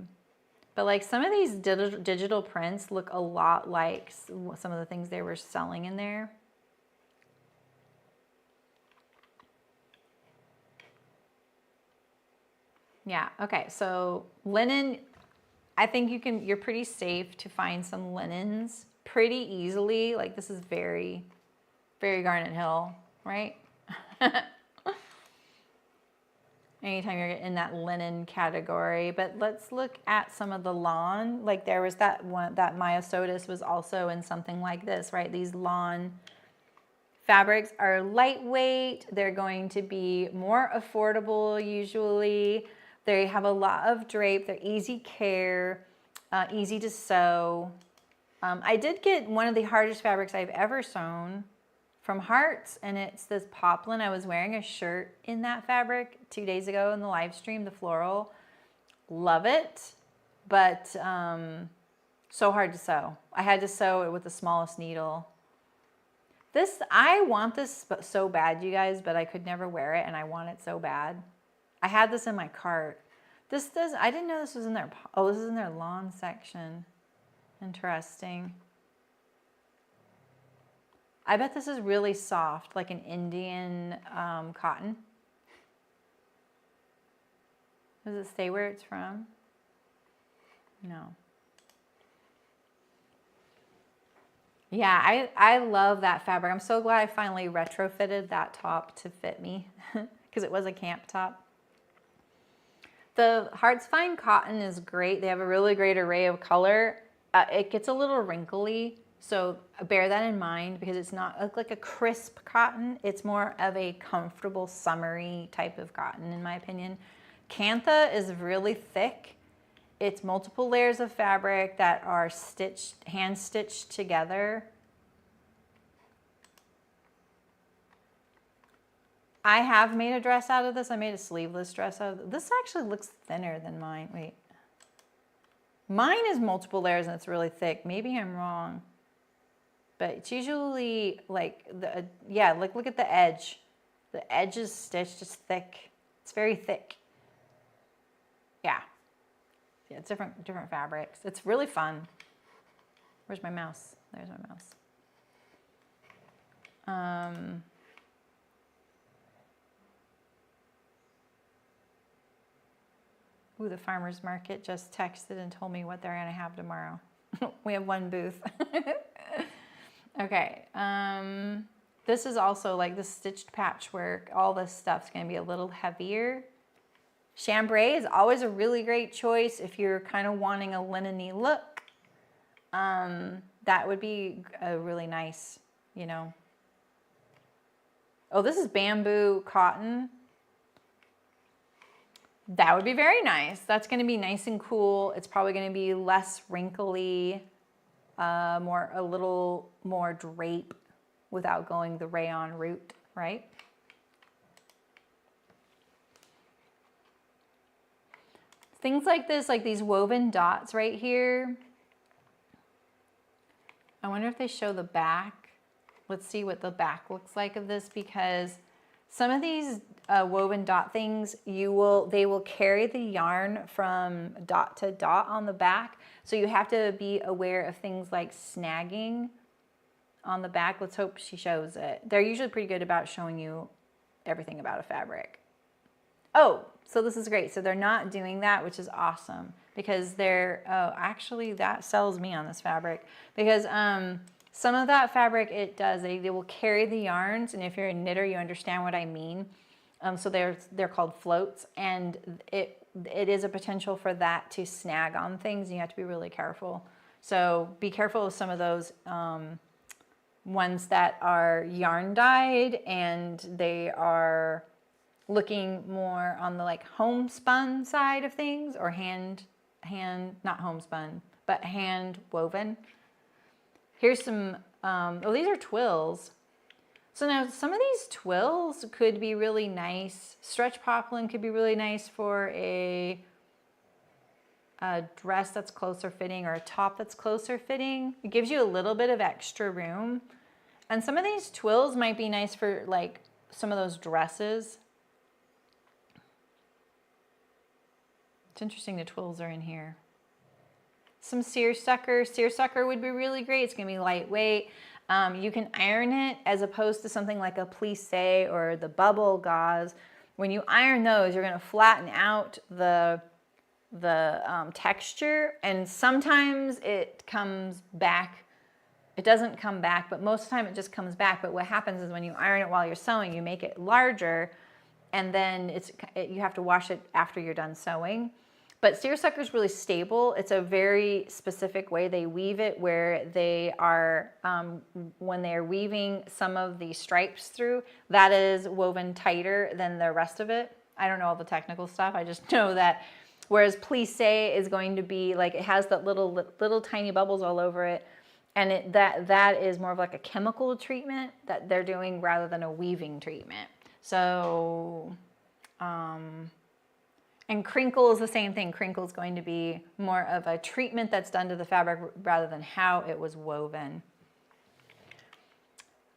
But like some of these digital prints look a lot like some of the things they were selling in there. Yeah, okay, so linen, I think you're pretty safe to find some linens pretty easily. Like this is very, very Garnet Hill, right? Anytime you're in that linen category. But let's look at some of the lawn. Like there was that one, that Myosotis was also in something like this, right? These lawn fabrics are lightweight. They're going to be more affordable usually. They have a lot of drape. They're easy care, easy to sew. I did get one of the hardest fabrics I've ever sewn from Hearts, and it's this poplin. I was wearing a shirt in that fabric 2 days ago in the live stream, the floral. Love it, but so hard to sew. I had to sew it with the smallest needle. I want this so bad, you guys, but I could never wear it, and I want it so bad. I had this in my cart. I didn't know this was in their, oh, this is in their lawn section. Interesting. I bet this is really soft, like an Indian cotton. Does it say where it's from? No. Yeah, I love that fabric. I'm so glad I finally retrofitted that top to fit me because it was a camp top. The Hearts Fine Cotton is great. They have a really great array of color. It gets a little wrinkly, so bear that in mind because it's not like a crisp cotton. It's more of a comfortable, summery type of cotton, in my opinion. Cantha is really thick. It's multiple layers of fabric that are hand stitched together. I have made a dress out of this. I made a sleeveless dress out of this. This actually looks thinner than mine. Wait. Mine is multiple layers and it's really thick. Maybe I'm wrong. But it's usually like, yeah, look at the edge. The edge is stitched, it's thick. It's very thick. Yeah. Yeah, it's different fabrics. It's really fun. Where's my mouse? There's my mouse. Ooh, the farmer's market just texted and told me what they're gonna have tomorrow. We have one booth. Okay, this is also like the stitched patchwork. All this stuff's gonna be a little heavier. Chambray is always a really great choice if you're kind of wanting a linen-y look. That would be a really nice, you know. Oh, this is bamboo cotton. That would be very nice. That's going to be nice and cool. It's probably going to be less wrinkly, a little more drape without going the rayon route, right? Things like this, like these woven dots right here. I wonder if they show the back. Let's see what the back looks like of this, because some of these woven dot things, they will carry the yarn from dot to dot on the back. So you have to be aware of things like snagging. on the back. Let's hope she shows it. They're usually pretty good about showing you everything about a fabric. Oh, so this is great. So they're not doing that, which is awesome, because they're, oh, actually that sells me on this fabric, because some of that fabric, it does, they will carry the yarns, and if you're a knitter, you understand what I mean. So they're called floats, and it is a potential for that to snag on things. You have to be really careful. So be careful of some of those ones that are yarn dyed and they are looking more on the like homespun side of things, or not homespun, but hand woven. Here's some, oh, these are twills. So now some of these twills could be really nice. Stretch poplin could be really nice for a dress that's closer fitting, or a top that's closer fitting. It gives you a little bit of extra room. And some of these twills might be nice for like some of those dresses. It's interesting the twills are in here. Some seersucker. Seersucker would be really great. It's gonna be lightweight. You can iron it as opposed to something like a plissé or the bubble gauze. When you iron those, you're gonna flatten out the texture, and sometimes it comes back. It doesn't come back, but most of the time it just comes back. But what happens is when you iron it while you're sewing, you make it larger, and then you have to wash it after you're done sewing. But seersucker is really stable. It's a very specific way they weave it, where they are, when they're weaving some of the stripes through, that is woven tighter than the rest of it. I don't know all the technical stuff. I just know that. Whereas plissé is going to be like, it has that little tiny bubbles all over it. And that is more of like a chemical treatment that they're doing rather than a weaving treatment. So, and crinkle is the same thing. Crinkle is going to be more of a treatment that's done to the fabric rather than how it was woven.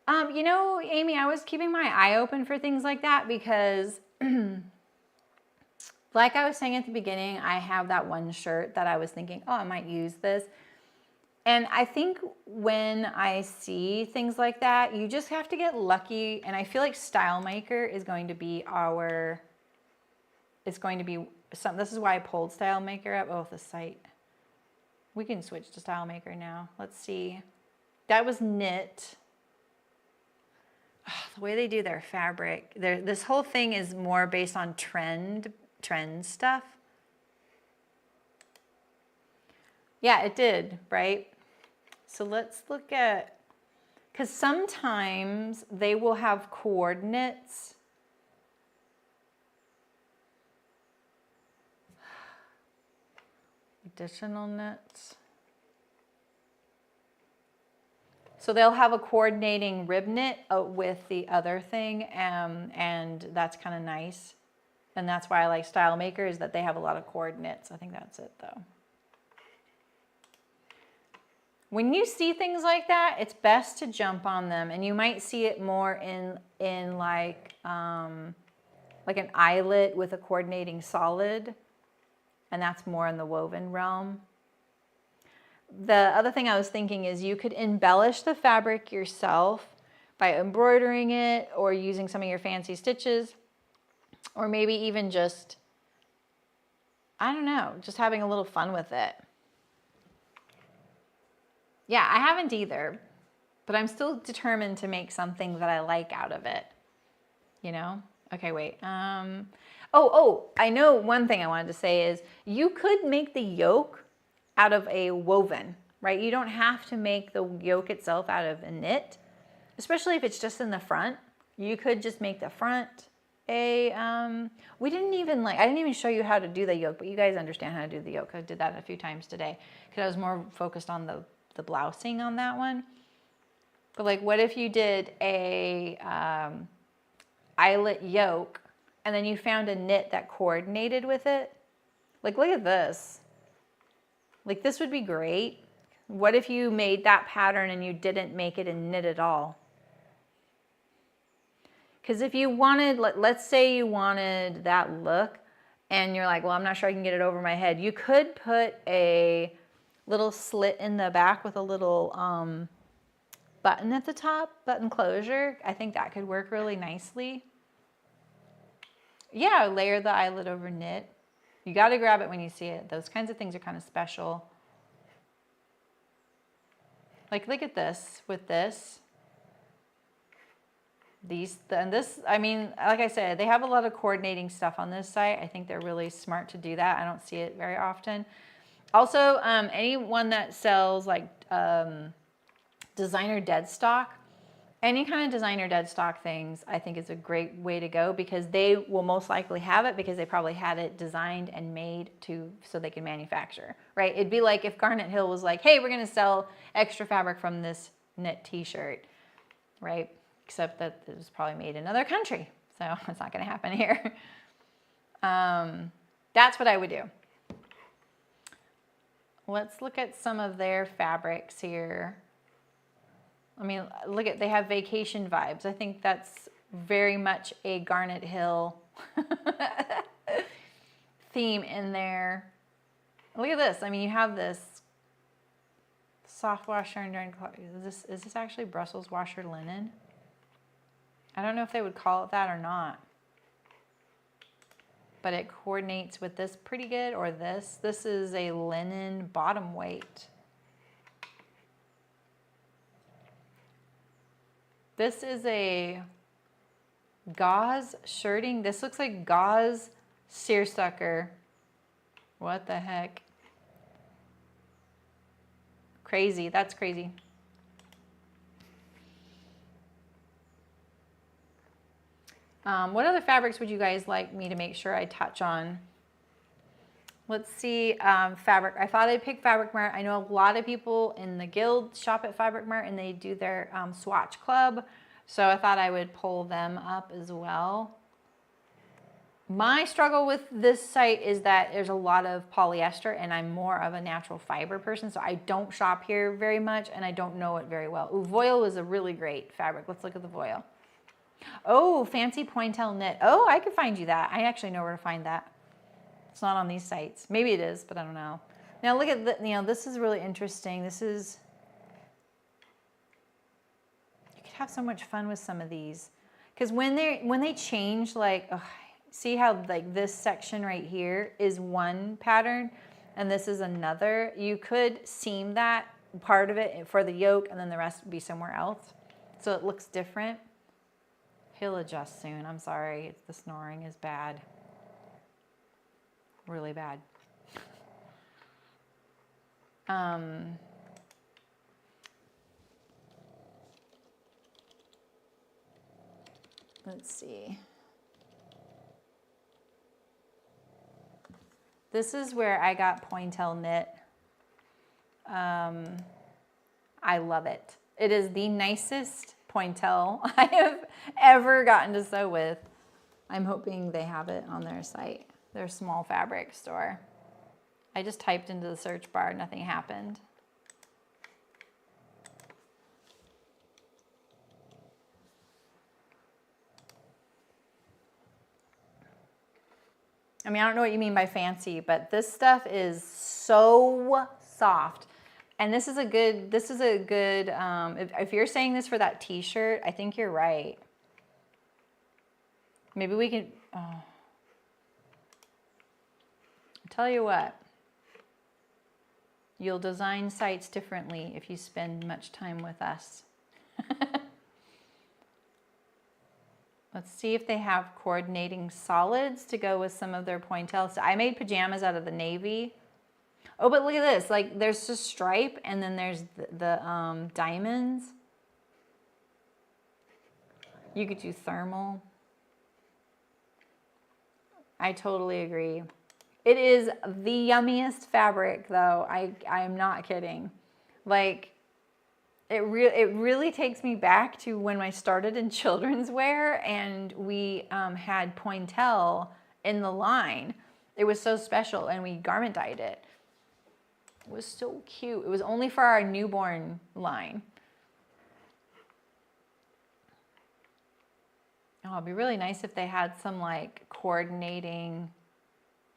You know, Amy, I was keeping my eye open for things like that because like I was saying at the beginning, I have that one shirt that I was thinking, oh, I might use this. And I think when I see things like that, you just have to get lucky. And I feel like Style Maker is going to be this is why I pulled Style Maker up. Oh, the site. We can switch to Style Maker now. Let's see. That was knit. Oh, the way they do their fabric. This whole thing is more based on trend stuff. Yeah, it did, right? So let's look at, because sometimes they will have coordinates. Additional knits. So they'll have a coordinating rib knit with the other thing, and that's kind of nice. And that's why I like Style Maker, is that they have a lot of coordinates. I think that's it though. When you see things like that, it's best to jump on them, and you might see it more in like an eyelet with a coordinating solid, and that's more in the woven realm. The other thing I was thinking is you could embellish the fabric yourself by embroidering it or using some of your fancy stitches, or maybe even just, I don't know, just having a little fun with it. Yeah, I haven't either, but I'm still determined to make something that I like out of it, you know? Okay, wait. Oh, I know one thing I wanted to say is you could make the yoke out of a woven, right? You don't have to make the yoke itself out of a knit, especially if it's just in the front. You could just make the front I didn't even show you how to do the yoke, but you guys understand how to do the yoke. I did that a few times today because I was more focused on the blousing on that one. But like, what if you did a eyelet yoke and then you found a knit that coordinated with it? Like, look at this. Like, this would be great. What if you made that pattern and you didn't make it in knit at all? Because if you wanted, let's say you wanted that look and you're like, well, I'm not sure I can get it over my head. You could put a little slit in the back with a little button at the top, button closure. I think that could work really nicely. Yeah, layer the eyelet over knit. You got to grab it when you see it. Those kinds of things are kind of special. Like, look at this with this. I mean, like I said, they have a lot of coordinating stuff on this site. I think they're really smart to do that. I don't see it very often. Also, anyone that sells like designer dead stock, any kind of designer dead stock things, I think is a great way to go, because they will most likely have it because they probably had it designed and made so they can manufacture, right? It'd be like if Garnet Hill was like, hey, we're going to sell extra fabric from this knit t-shirt, right? Except that it was probably made in another country, so it's not going to happen here. That's what I would do. Let's look at some of their fabrics here. I mean, look at, they have vacation vibes. I think that's very much a Garnet Hill theme in there. Look at this. I mean, you have this soft wash iron drying cloth. Is this actually Brussels washer linen? I don't know if they would call it that or not. But it coordinates with this pretty good, or this. This is a linen bottom weight. This is a gauze shirting. This looks like gauze seersucker. What the heck? Crazy, that's crazy. What other fabrics would you guys like me to make sure I touch on? Let's see, fabric. I thought I'd pick Fabric Mart. I know a lot of people in the guild shop at Fabric Mart and they do their swatch club. So I thought I would pull them up as well. My struggle with this site is that there's a lot of polyester and I'm more of a natural fiber person. So I don't shop here very much and I don't know it very well. Ooh, voile was a really great fabric. Let's look at the voile. Oh, fancy pointel knit. Oh, I could find you that. I actually know where to find that. It's not on these sites. Maybe it is, but I don't know. Now look at the, this is really interesting. This is, you could have so much fun with some of these. Because when they change, like, oh, see how like this section right here is one pattern and this is another? You could seam that part of it for the yoke and then the rest would be somewhere else. So it looks different. He'll adjust soon. I'm sorry. The snoring is bad. Really bad. Let's see. This is where I got pointel knit. I love it. It is the nicest pointel I have ever gotten to sew with. I'm hoping they have it on their site, their small fabric store. I just typed into the search bar, nothing happened. I mean, I don't know what you mean by fancy, but this stuff is so soft. And this is a good, if you're saying this for that t-shirt, I think you're right. Maybe we can, I'll tell you what, you'll design sites differently if you spend much time with us. Let's see if they have coordinating solids to go with some of their pointels. I made pajamas out of the navy. Oh, but look at this. Like, there's a stripe, and then there's the diamonds. You could do thermal. I totally agree. It is the yummiest fabric, though. I'm not kidding. Like, it really takes me back to when I started in children's wear, and we had pointel in the line. It was so special, and we garment dyed it. It was so cute. It was only for our newborn line. Oh, it'd be really nice if they had some like coordinating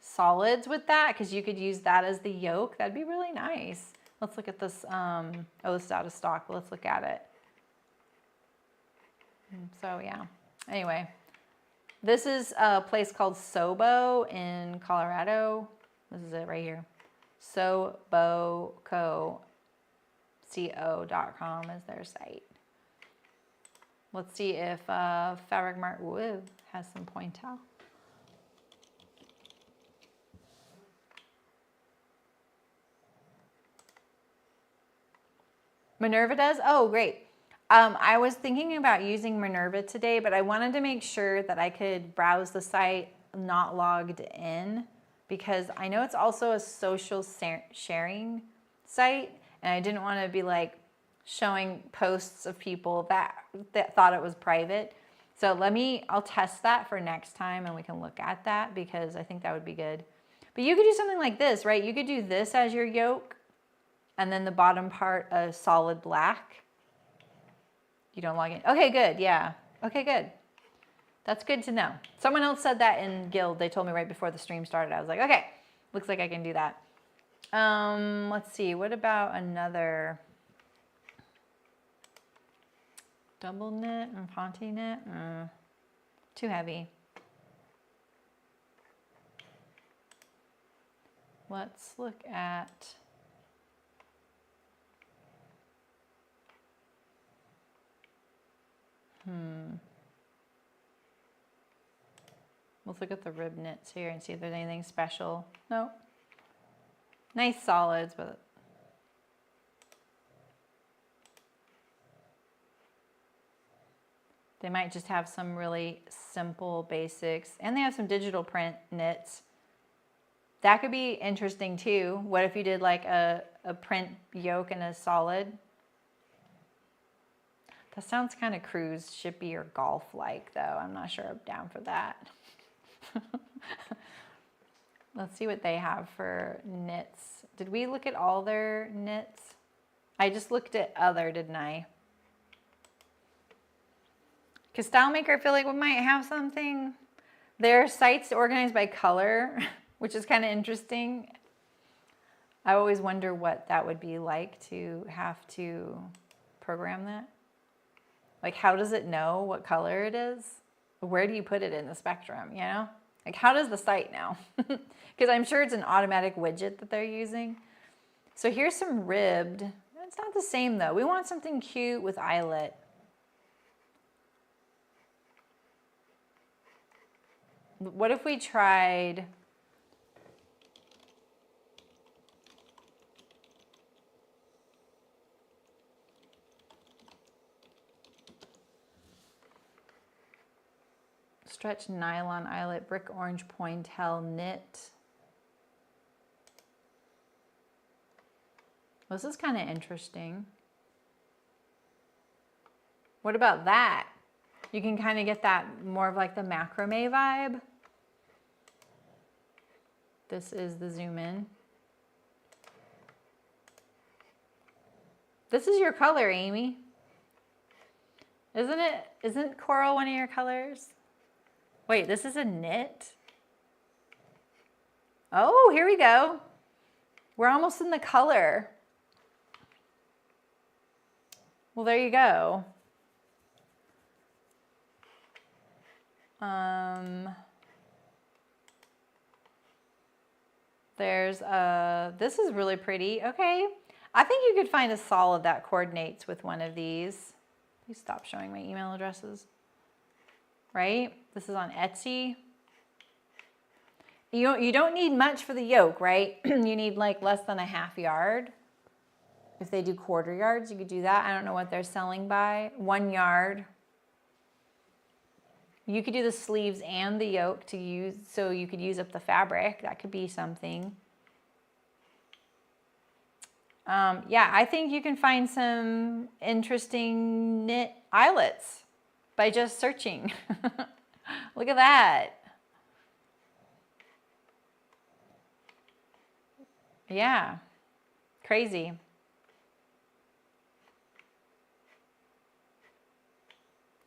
solids with that, because you could use that as the yoke. That'd be really nice. Let's look at this. Oh, this is out of stock. Let's look at it. So yeah, anyway, this is a place called Sobo in Colorado. This is it right here. SoboCo.com is their site. Let's see if Fabric Mart has some pointel. Minerva does? Oh, great. I was thinking about using Minerva today, but I wanted to make sure that I could browse the site not logged in, because I know it's also a social sharing site, and I didn't want to be like showing posts of people that thought it was private. So I'll test that for next time and we can look at that, because I think that would be good. But you could do something like this, right? You could do this as your yoke, and then the bottom part a solid black. You don't log in. Okay, good. Yeah. Okay, good. That's good to know. Someone else said that in Guild. They told me right before the stream started. I was like, okay, looks like I can do that. Let's see. What about another double knit and Ponte knit? Too heavy. Let's look at let's look at the rib knits here and see if there's anything special. No. Nice solids, but they might just have some really simple basics, and they have some digital print knits. That could be interesting too. What if you did like a print yoke and a solid? That sounds kind of cruise shippy or golf-like though. I'm not sure I'm down for that. Let's see what they have for knits. Did we look at all their knits? I just looked at other, didn't I? Because Style Maker, I feel like we might have something. Their site's organized by color, which is kind of interesting. I always wonder what that would be like to have to program that. Like, how does it know what color it is? Where do you put it in the spectrum, you know? Like, how does the site know? Because I'm sure it's an automatic widget that they're using. So here's some ribbed. It's not the same though. We want something cute with eyelet. What if we tried stretch nylon eyelet brick orange pointel knit? This is kind of interesting. What about that? You can kind of get that more of like the macrame vibe. This is the zoom in. This is your color, Amy. Isn't it? Isn't coral one of your colors? Wait, this is a knit? Oh, here we go. We're almost in the color. Well, there you go. This is really pretty. Okay. I think you could find a solid that coordinates with one of these. Please stop showing my email addresses. Right? This is on Etsy. You don't need much for the yoke, right? You need like less than a half yard. If they do quarter yards, you could do that. I don't know what they're selling by. 1 yard. You could do the sleeves and the yoke to use, so you could use up the fabric. That could be something. Yeah, I think you can find some interesting knit eyelets by just searching. Look at that. Yeah, crazy.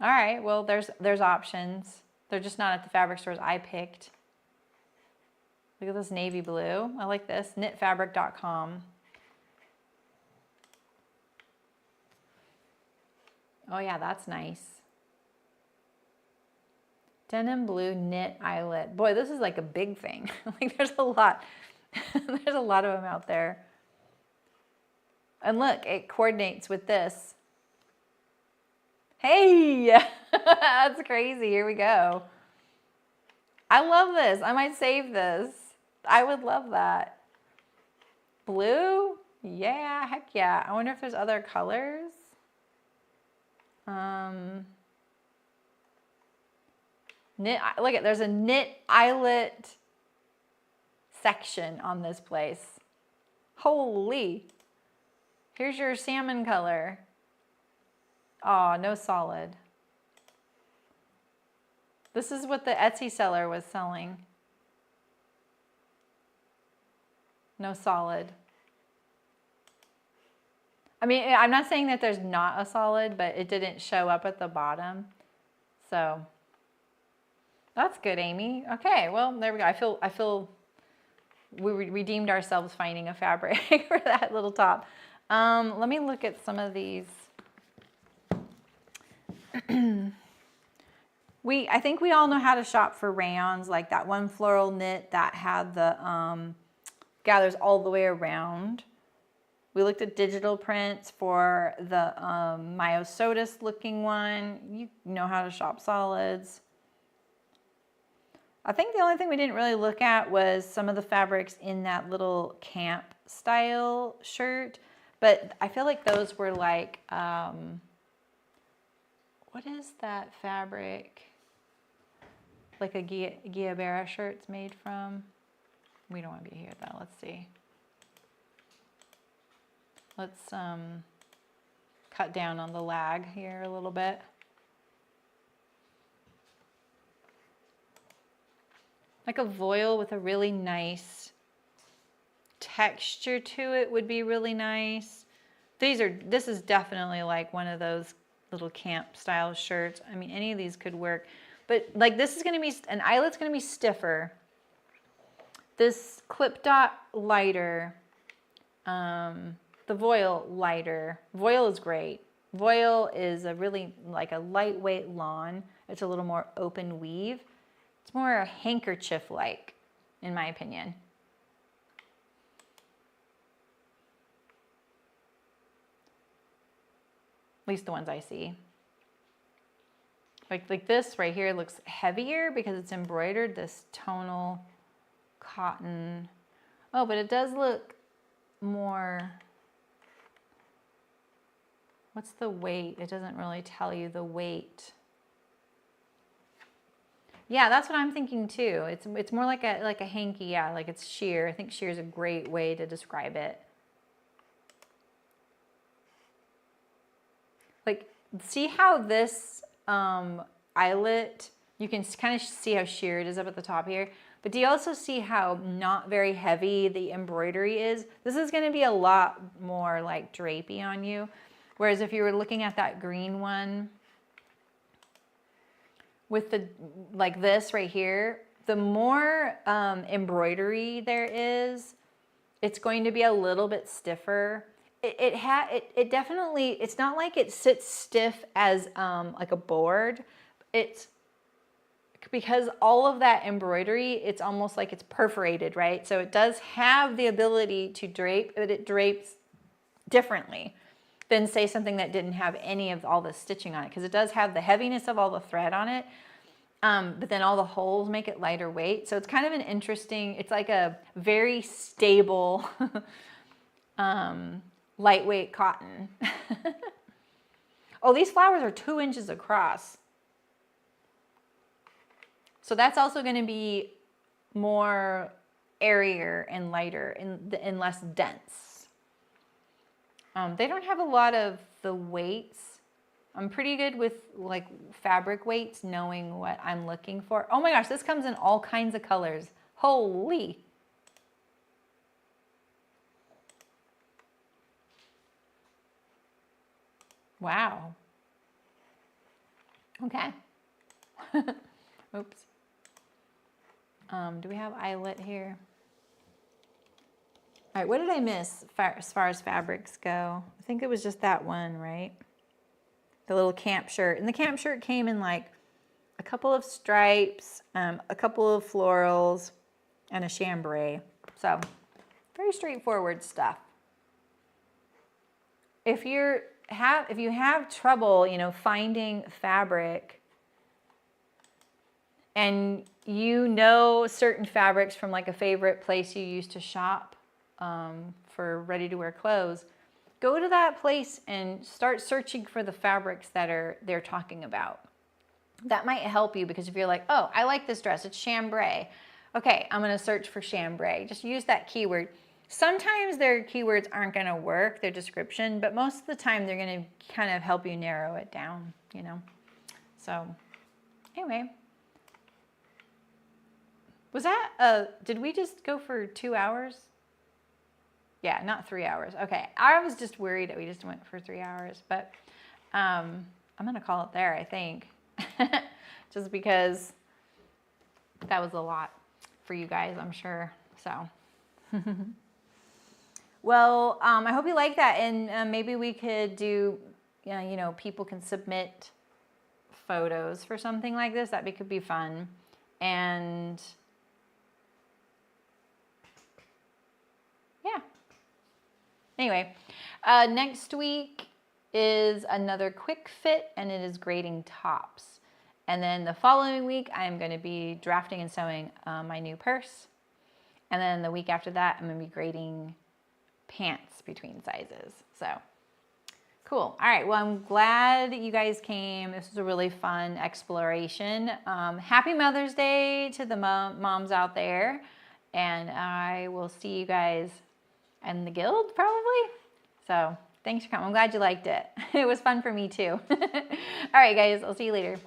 All right, well, there's options. They're just not at the fabric stores I picked. Look at this navy blue. I like this, knitfabric.com. Oh yeah, that's nice. Denim blue knit eyelet. Boy, this is like a big thing. Like there's a lot. There's a lot of them out there. And look, it coordinates with this. Hey, that's crazy. Here we go. I love this. I might save this. I would love that. Blue? Yeah, heck yeah. I wonder if there's other colors. Knit, look at, there's a knit eyelet section on this place. Holy. Here's your salmon color. Oh, no solid. This is what the Etsy seller was selling. No solid. I mean, I'm not saying that there's not a solid, but it didn't show up at the bottom. So that's good, Amy. Okay, well, there we go. I feel we redeemed ourselves finding a fabric for that little top. Let me look at some of these. I think we all know how to shop for rayons, like that one floral knit that had the gathers all the way around. We looked at digital prints for the myosotis looking one. You know how to shop solids. I think the only thing we didn't really look at was some of the fabrics in that little camp style shirt, but I feel like those were like, what is that fabric? Like a Guiabera shirt's made from? We don't want to be here though. Let's see. Let's cut down on the lag here a little bit. Like a voile with a really nice texture to it would be really nice. This is definitely like one of those little camp style shirts. I mean, any of these could work, but like this is gonna be, an eyelet's gonna be stiffer. This clip dot lighter, the voile lighter. Voile is great. Voile is a really like a lightweight lawn. It's a little more open weave. It's more a handkerchief-like, in my opinion. At least the ones I see. Like this right here looks heavier because it's embroidered, this tonal cotton. Oh, but it does look more, what's the weight? It doesn't really tell you the weight. Yeah, that's what I'm thinking too. It's more like a hanky, yeah, like it's sheer. I think sheer is a great way to describe it. Like, see how this eyelet, you can kind of see how sheer it is up at the top here. But do you also see how not very heavy the embroidery is? This is going to be a lot more like drapey on you. Whereas if you were looking at that green one, with the, like this right here, the more embroidery there is, it's going to be a little bit stiffer. It definitely, it's not like it sits stiff as like a board. It's because all of that embroidery, it's almost like it's perforated, right? So it does have the ability to drape, but it drapes differently than say something that didn't have any of all the stitching on it, because it does have the heaviness of all the thread on it, but then all the holes make it lighter weight. So it's kind of an interesting, it's like a very stable lightweight cotton. Oh, these flowers are 2 inches across. So that's also going to be more airier and lighter and less dense. They don't have a lot of the weights. I'm pretty good with like fabric weights, knowing what I'm looking for. Oh my gosh, this comes in all kinds of colors. Holy. Wow. Okay. Oops. Do we have eyelet here? All right, what did I miss as far as fabrics go? I think it was just that one, right? The little camp shirt. And the camp shirt came in like a couple of stripes, a couple of florals, and a chambray. So very straightforward stuff. If you have trouble, you know, finding fabric, and you know certain fabrics from like a favorite place you used to shop for ready-to-wear clothes, go to that place and start searching for the fabrics that they're talking about. That might help you, because if you're like, oh, I like this dress, it's chambray. Okay, I'm gonna search for chambray. Just use that keyword. Sometimes their keywords aren't gonna work, their description, but most of the time they're gonna kind of help you narrow it down, you know? So anyway, was that, did we just go for 2 hours? Yeah, not 3 hours. Okay, I was just worried that we just went for 3 hours, but I'm gonna call it there, I think. Just because that was a lot for you guys, I'm sure, so. Well, I hope you like that, and maybe we could do, you know, people can submit photos for something like this. That could be fun. And yeah. Anyway, next week is another quick fit, and it is grading tops. And then the following week, I'm going to be drafting and sewing my new purse. And then the week after that, I'm going to be grading pants between sizes. So cool. All right. Well, I'm glad you guys came. This was a really fun exploration. Happy Mother's Day to the moms out there. And I will see you guys in the guild probably. So thanks for coming. I'm glad you liked it. It was fun for me too. All right, guys. I'll see you later.